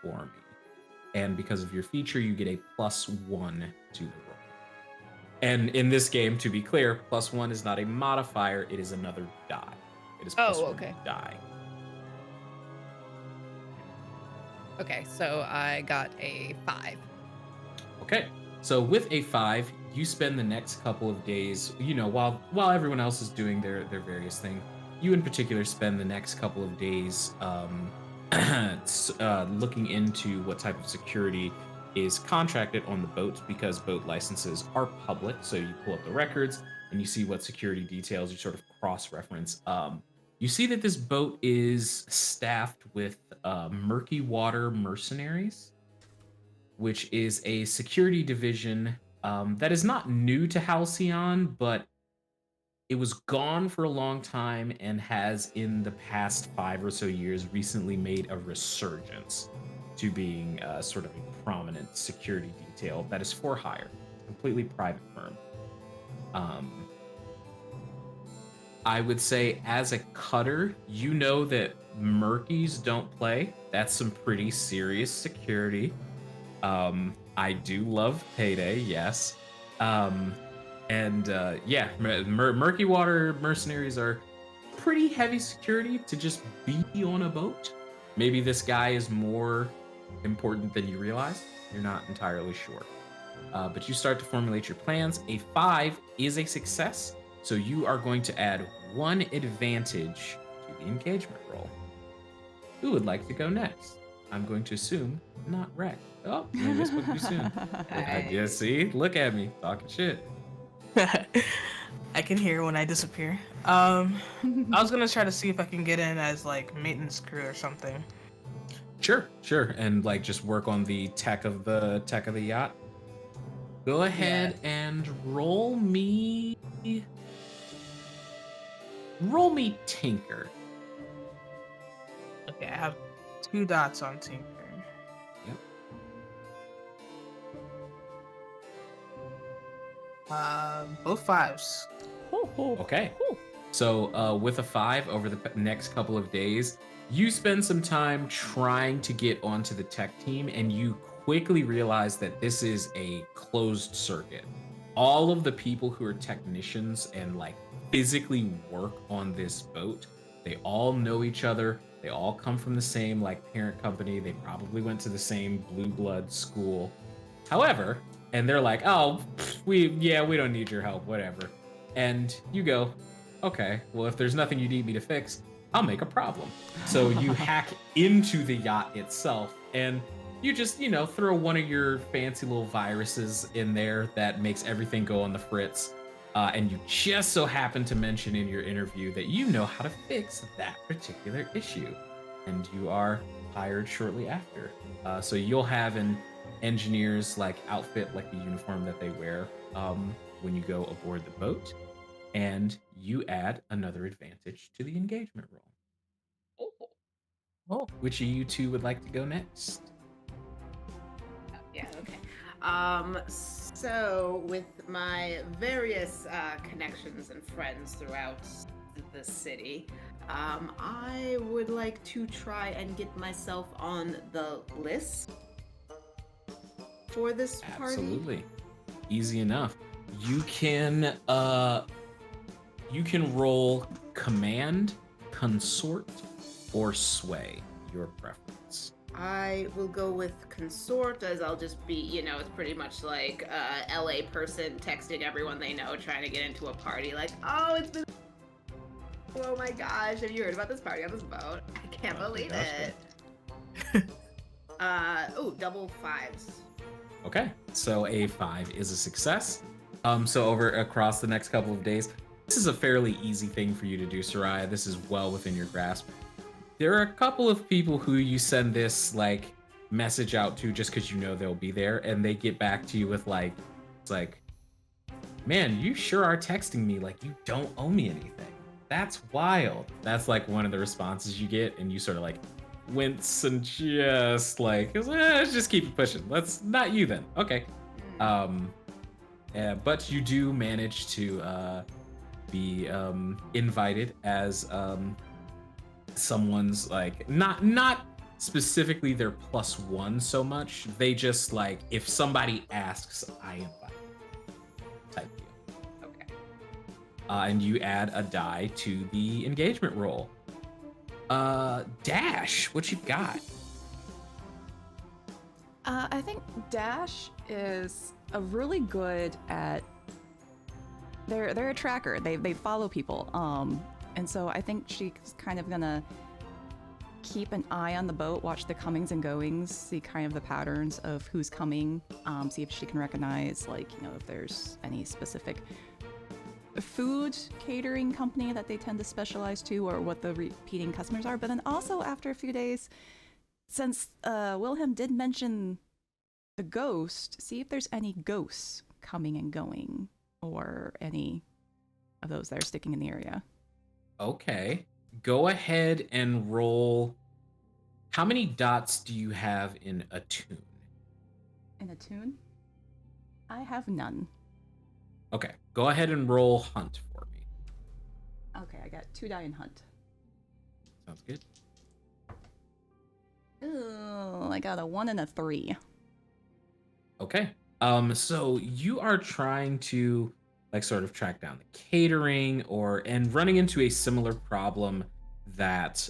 for me. And because of your feature, you get a +1 to the roll. And in this game, to be clear, +1 is not a modifier, it is another die. It is Oh, +1 okay. die. okay, so I got a 5. Okay. So with a 5, you spend the next couple of days, while everyone else is doing their various thing, you in particular spend the next couple of days looking into what type of security is contracted on the boat, because boat licenses are public. So you pull up the records and you see what security details you sort of cross-reference. You see that this boat is staffed with murky water mercenaries, which is a security division that is not new to Halcyon, but it was gone for a long time and has, in the past 5 or so years, recently made a resurgence to being sort of a prominent security detail that is for hire, completely private firm. Um, I would say, as a cutter, you know that Murkies don't play. That's some pretty serious security. I do love Payday, yes. And yeah, murky water mercenaries are pretty heavy security to just be on a boat. Maybe this guy is more important than you realize. You're not entirely sure. But you start to formulate your plans. A 5 is a success, so you are going to add 1 advantage to the engagement roll. Who would like to go next? I'm going to assume not Wreck. Oh, maybe I spoke too soon. Yeah, see? Look at me, talking shit. I can hear when I disappear. I was gonna try to see if I can get in as like maintenance crew or something. Sure, and like just work on the tech of the yacht. Go ahead and roll me Tinker. Okay, I have 2 dots on Tinker. Yep. Both 5s. Okay. So with a 5, over the next couple of days, you spend some time trying to get onto the tech team, and you quickly realize that this is a closed circuit. All of the people who are technicians and like physically work on this boat, they all know each other. They all come from the same like parent company. They probably went to the same blue blood school. However, and they're like, "Oh, we don't need your help, whatever." And you go, "Okay, well, if there's nothing you need me to fix, I'll make a problem." So you hack into the yacht itself, and you just, throw one of your fancy little viruses in there that makes everything go on the fritz. And you just so happen to mention in your interview that you know how to fix that particular issue. And you are hired shortly after. So you'll have an engineer's like outfit, like the uniform that they wear when you go aboard the boat. And you add another advantage to the engagement roll. Oh. Which of you two would like to go next? Yeah, okay. So with my various connections and friends throughout the city, I would like to try and get myself on the list for this party. Absolutely. Easy enough. You can roll command, consort, or sway, your preference. I will go with consort, as I'll just be, it's pretty much like a LA person texting everyone they know trying to get into a party. Like, oh, it's been. Oh my gosh, have you heard about this party on this boat? I can't believe it. Double fives. Okay, so a 5 is a success. So over across the next couple of days, this is a fairly easy thing for you to do, Suraya. This is well within your grasp. There are a couple of people who you send this like message out to just because you know they'll be there, and they get back to you with it's like, man, you sure are texting me like you don't owe me anything. That's wild. That's like one of the responses you get, and you sort of like wince and just like, let's just keep it pushing. Let's not you then. Okay. But you do manage to be invited as someone's like not specifically their +1 so much. They just like if somebody asks, I invite type deal. Okay. And you add a die to the engagement roll. Dash, what you got? I think Dash is a really good at. They're a tracker. They follow people. And so I think she's kind of gonna keep an eye on the boat, watch the comings and goings, see kind of the patterns of who's coming, see if she can recognize, like, if there's any specific food catering company that they tend to specialize to, or what the repeating customers are. But then also after a few days, since Wilhelm did mention the ghost, see if there's any ghosts coming and going, or any of those that are sticking in the area. Okay. Go ahead and roll. How many dots do you have in attune? In attune? I have none. Okay. Go ahead and roll hunt for me. Okay, I got 2 die in hunt. Sounds good. Ooh, I got a 1 and a 3. Okay. So you are trying to like sort of track down the catering and running into a similar problem that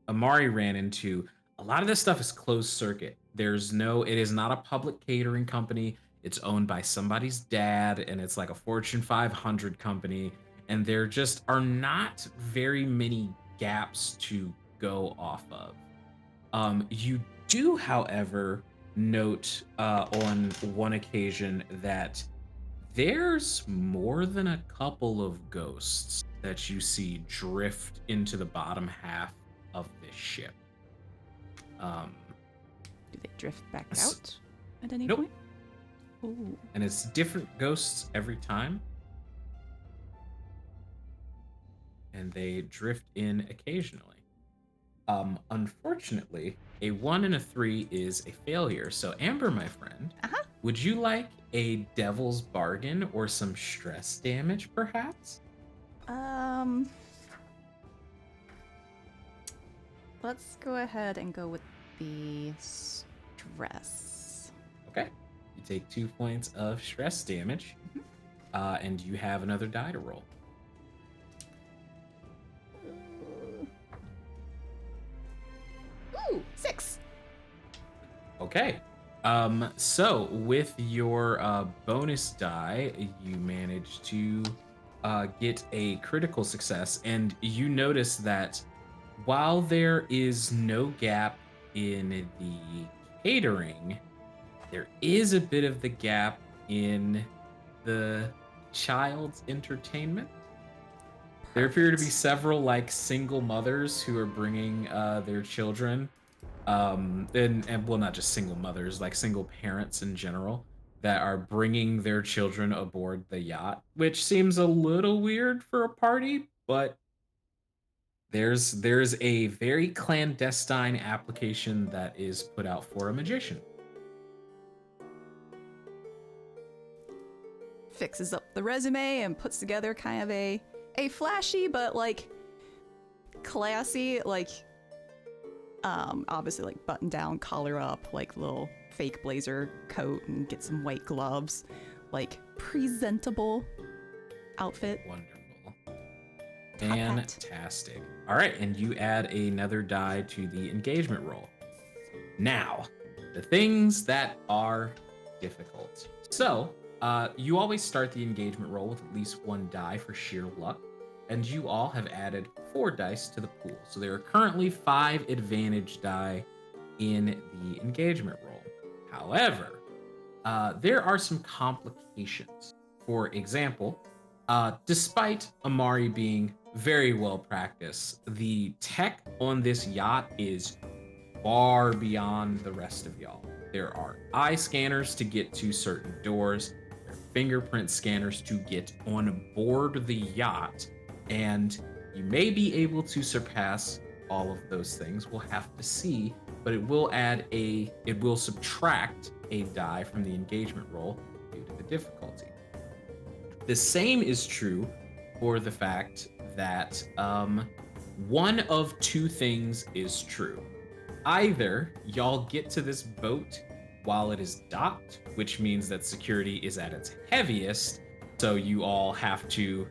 Amari ran into. A lot of this stuff is closed circuit. It is not a public catering company. It's owned by somebody's dad, and it's like a Fortune 500 company, and there just are not very many gaps to go off of. You do, however, note on one occasion that there's more than a couple of ghosts that you see drift into the bottom half of this ship. Do they drift back out at any Nope. point? Ooh. And it's different ghosts every time. And they drift in occasionally. Unfortunately, a 1 and a 3 is a failure. So Amber, my friend, would you like a devil's bargain or some stress damage, perhaps? Let's go ahead and go with the stress. Okay. You take 2 points of stress damage, and you have another die to roll. Ooh, 6. Okay. So with your bonus die, you manage to get a critical success, and you notice that while there is no gap in the catering, there is a bit of the gap in the child's entertainment. There appear to be several like single mothers who are bringing their children, and well, not just single mothers, like single parents in general, that are bringing their children aboard the yacht, which seems a little weird for a party, but there's a very clandestine application that is put out for a magician. Fixes up the resume and puts together kind of a flashy but like classy, like obviously like button down, collar up, like little fake blazer coat, and get some white gloves, like presentable outfit. Wonderful. Fantastic. All right, and you add another die to the engagement roll. Now, the things that are difficult. So, you always start the engagement roll with at least 1 die for sheer luck, and you all have added 4 dice to the pool. So there are currently 5 advantage die in the engagement roll. However, there are some complications. For example, despite Amari being very well practiced, the tech on this yacht is far beyond the rest of y'all. There are eye scanners to get to certain doors, there are fingerprint scanners to get on board the yacht, and you may be able to surpass all of those things. We'll have to see, but it will subtract a die from the engagement roll due to the difficulty. The same is true for the fact that one of 2 things is true. Either y'all get to this boat while it is docked, which means that security is at its heaviest, so you all have to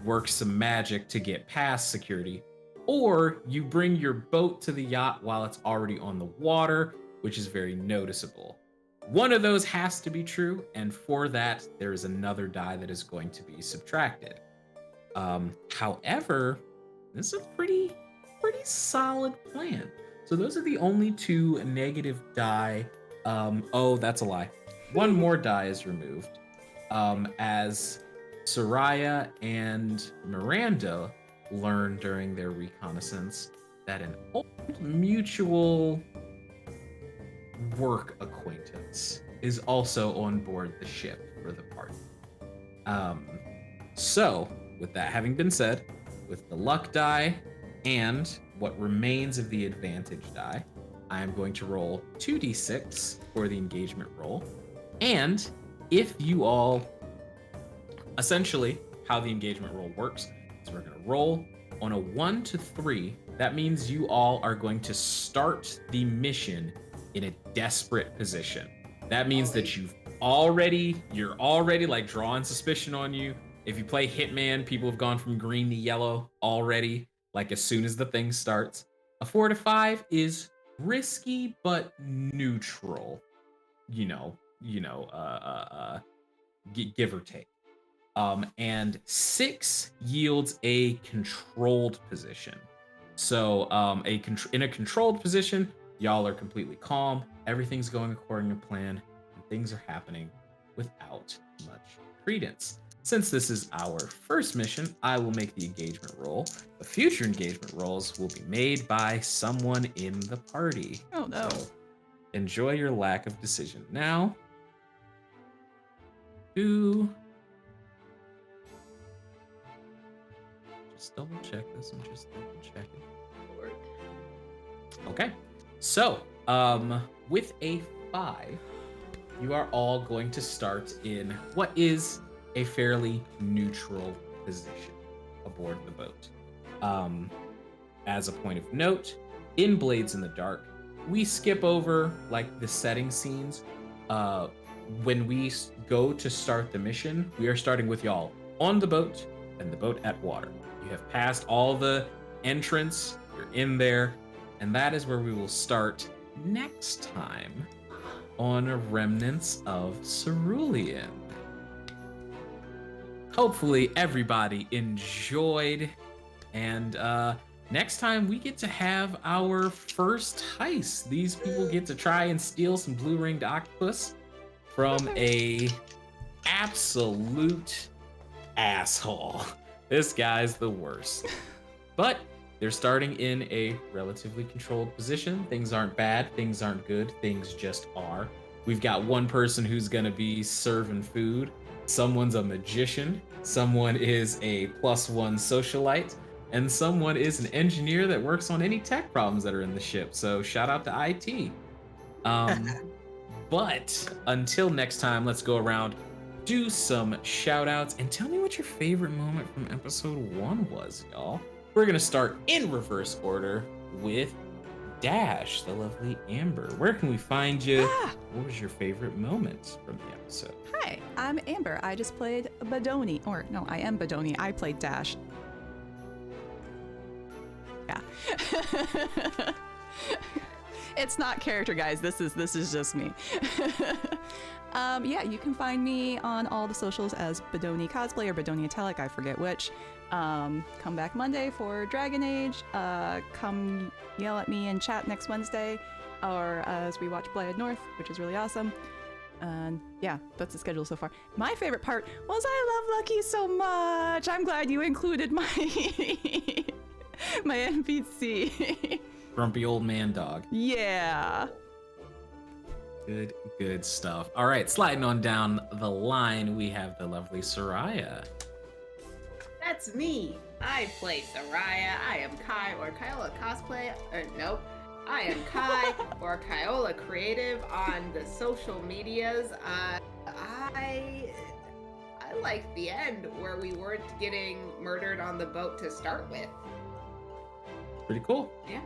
work some magic to get past security, or you bring your boat to the yacht while it's already on the water, which is very noticeable. One of those has to be true, and for that, there is another die that is going to be subtracted. However, this is a pretty solid plan. So those are the only 2 negative die. Oh, that's a lie. 1 more die is removed, as Suraya and Miranda learn during their reconnaissance that an old mutual work acquaintance is also on board the ship for the party. So, with that having been said, with the luck die and what remains of the advantage die, I am going to roll 2d6 for the engagement roll. And if you all, essentially, how the engagement roll works is we're going to roll on a 1 to 3. That means you all are going to start the mission in a desperate position. That means that you're already like drawing suspicion on you. If you play Hitman, people have gone from green to yellow already, like as soon as the thing starts. A 4 to 5 is risky but neutral, give or take. And 6 yields a controlled position. So in a controlled position, y'all are completely calm, everything's going according to plan, and things are happening without much credence. Since this is our first mission, I will make the engagement roll. The future engagement rolls will be made by someone in the party. Oh no. So enjoy your lack of decision. Now, just double check this. I'm just double checking. Okay. So, with a 5, you are all going to start in what is a fairly neutral position aboard the boat. As a point of note, in Blades in the Dark, we skip over like the setting scenes. When we go to start the mission, we are starting with y'all on the boat and the boat at water. You have passed all the entrance, you're in there, and that is where we will start next time on Remnants of Cerulean. Hopefully everybody enjoyed, and next time we get to have our first heist. These people get to try and steal some blue-ringed octopus from a absolute asshole. This guy's the worst. But they're starting in a relatively controlled position. Things aren't bad, things aren't good, things just are. We've got one person who's gonna be serving food. Someone's a magician, someone is a +1 socialite, and someone is an engineer that works on any tech problems that are in the ship. So shout out to IT. But until next time, let's go around, do some shout outs, and tell me what your favorite moment from episode 1 was, y'all. We're gonna start in reverse order with Dash, the lovely Amber. Where can we find you? What was your favorite moment from the episode? Hi, I'm Amber. I just played Badoni. Or, no, I am Badoni. I played Dash. Yeah. It's not character, guys. This is just me. Yeah, you can find me on all the socials as Bedoni Cosplay or Bedoni Italic, I forget which. Come back Monday for Dragon Age. Come yell at me and chat next Wednesday, or as we watch Blythe North, which is really awesome. And yeah, that's the schedule so far. My favorite part was I love Lucky so much. I'm glad you included my my NPC. Grumpy old man dog. Yeah. Good stuff. All right, sliding on down the line, we have the lovely Suraya. That's me. I play Suraya. I am Kai or Kyola cosplay. Or nope. I am Kai or Kyola creative on the social medias. I like the end where we weren't getting murdered on the boat to start with. Pretty cool. Yeah.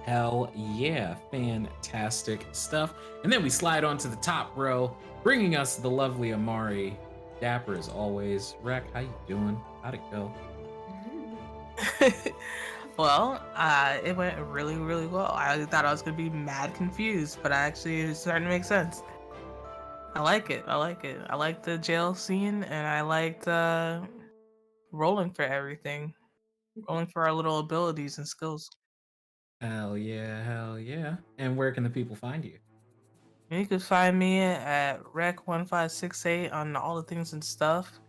Hell yeah, fantastic stuff. And then we slide on to the top row, bringing us the lovely Amari. Dapper as always. Rek, how you doing? How'd it go? Well, it went really, really well. I thought I was gonna be mad confused, but it's starting to make sense. I like it. I like the jail scene, and I liked rolling for everything, rolling for our little abilities and skills. Hell yeah. And where can the people find you? You could find me at Rec1568 on all the things and stuff,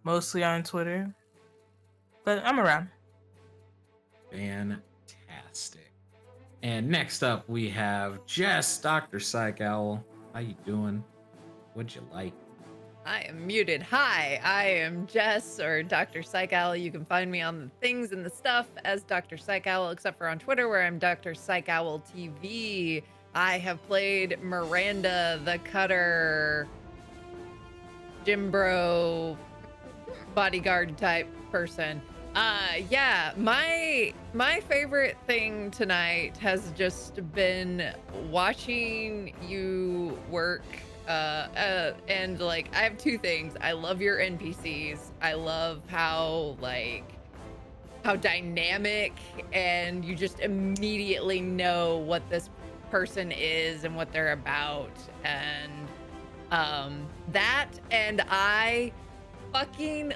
mostly on Twitter, but I'm around. Fantastic. And next up we have Jess, Dr. Psych Owl. How you doing? What'd you like? I am muted. Hi, I am Jess or Dr. Psych Owl. You can find me on the things and the stuff as Dr. Psych Owl, except for on Twitter where I'm Dr. Psych Owl TV. I have played Miranda, the Cutter, gym bro, bodyguard type person. Yeah, my favorite thing tonight has just been watching you work. And like I have two things. I love your NPCs. I love how dynamic, and you just immediately know what this person is and what they're about. And that, and I fucking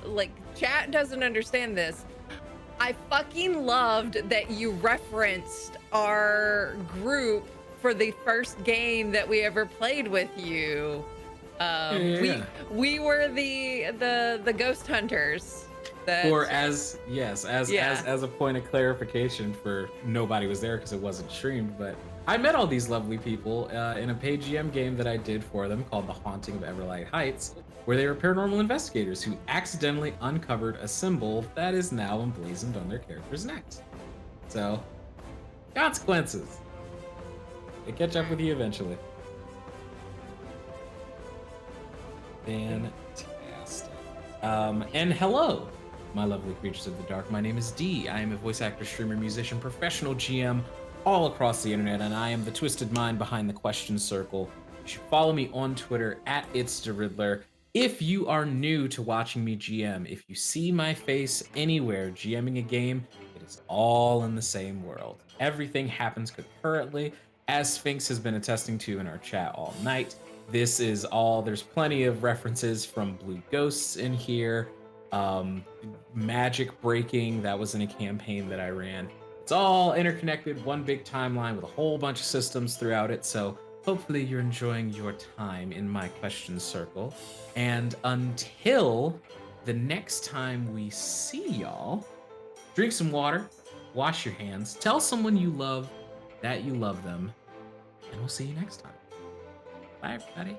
chat doesn't understand this. I fucking loved that you referenced our group for the first game that we ever played with you. We were the ghost hunters. Or as a point of clarification, for nobody was there because it wasn't streamed, but I met all these lovely people in a paid GM game that I did for them called The Haunting of Everlight Heights, where they were paranormal investigators who accidentally uncovered a symbol that is now emblazoned on their character's necks. So, consequences. They catch up with you eventually. Fantastic. And hello, my lovely creatures of the dark. My name is D. I am a voice actor, streamer, musician, professional GM all across the internet, and I am the twisted mind behind the question circle. You should follow me on Twitter at @It'sTheRiddler. If you are new to watching me GM, if you see my face anywhere GMing a game, it is all in the same world. Everything happens concurrently, as Sphinx has been attesting to in our chat all night. This is all, there's plenty of references from Blue Ghosts in here. Magic breaking, that was in a campaign that I ran. It's all interconnected, one big timeline with a whole bunch of systems throughout it, so hopefully you're enjoying your time in my question circle. And until the next time we see y'all, drink some water, wash your hands, tell someone you love that you love them, and we'll see you next time. Bye, everybody.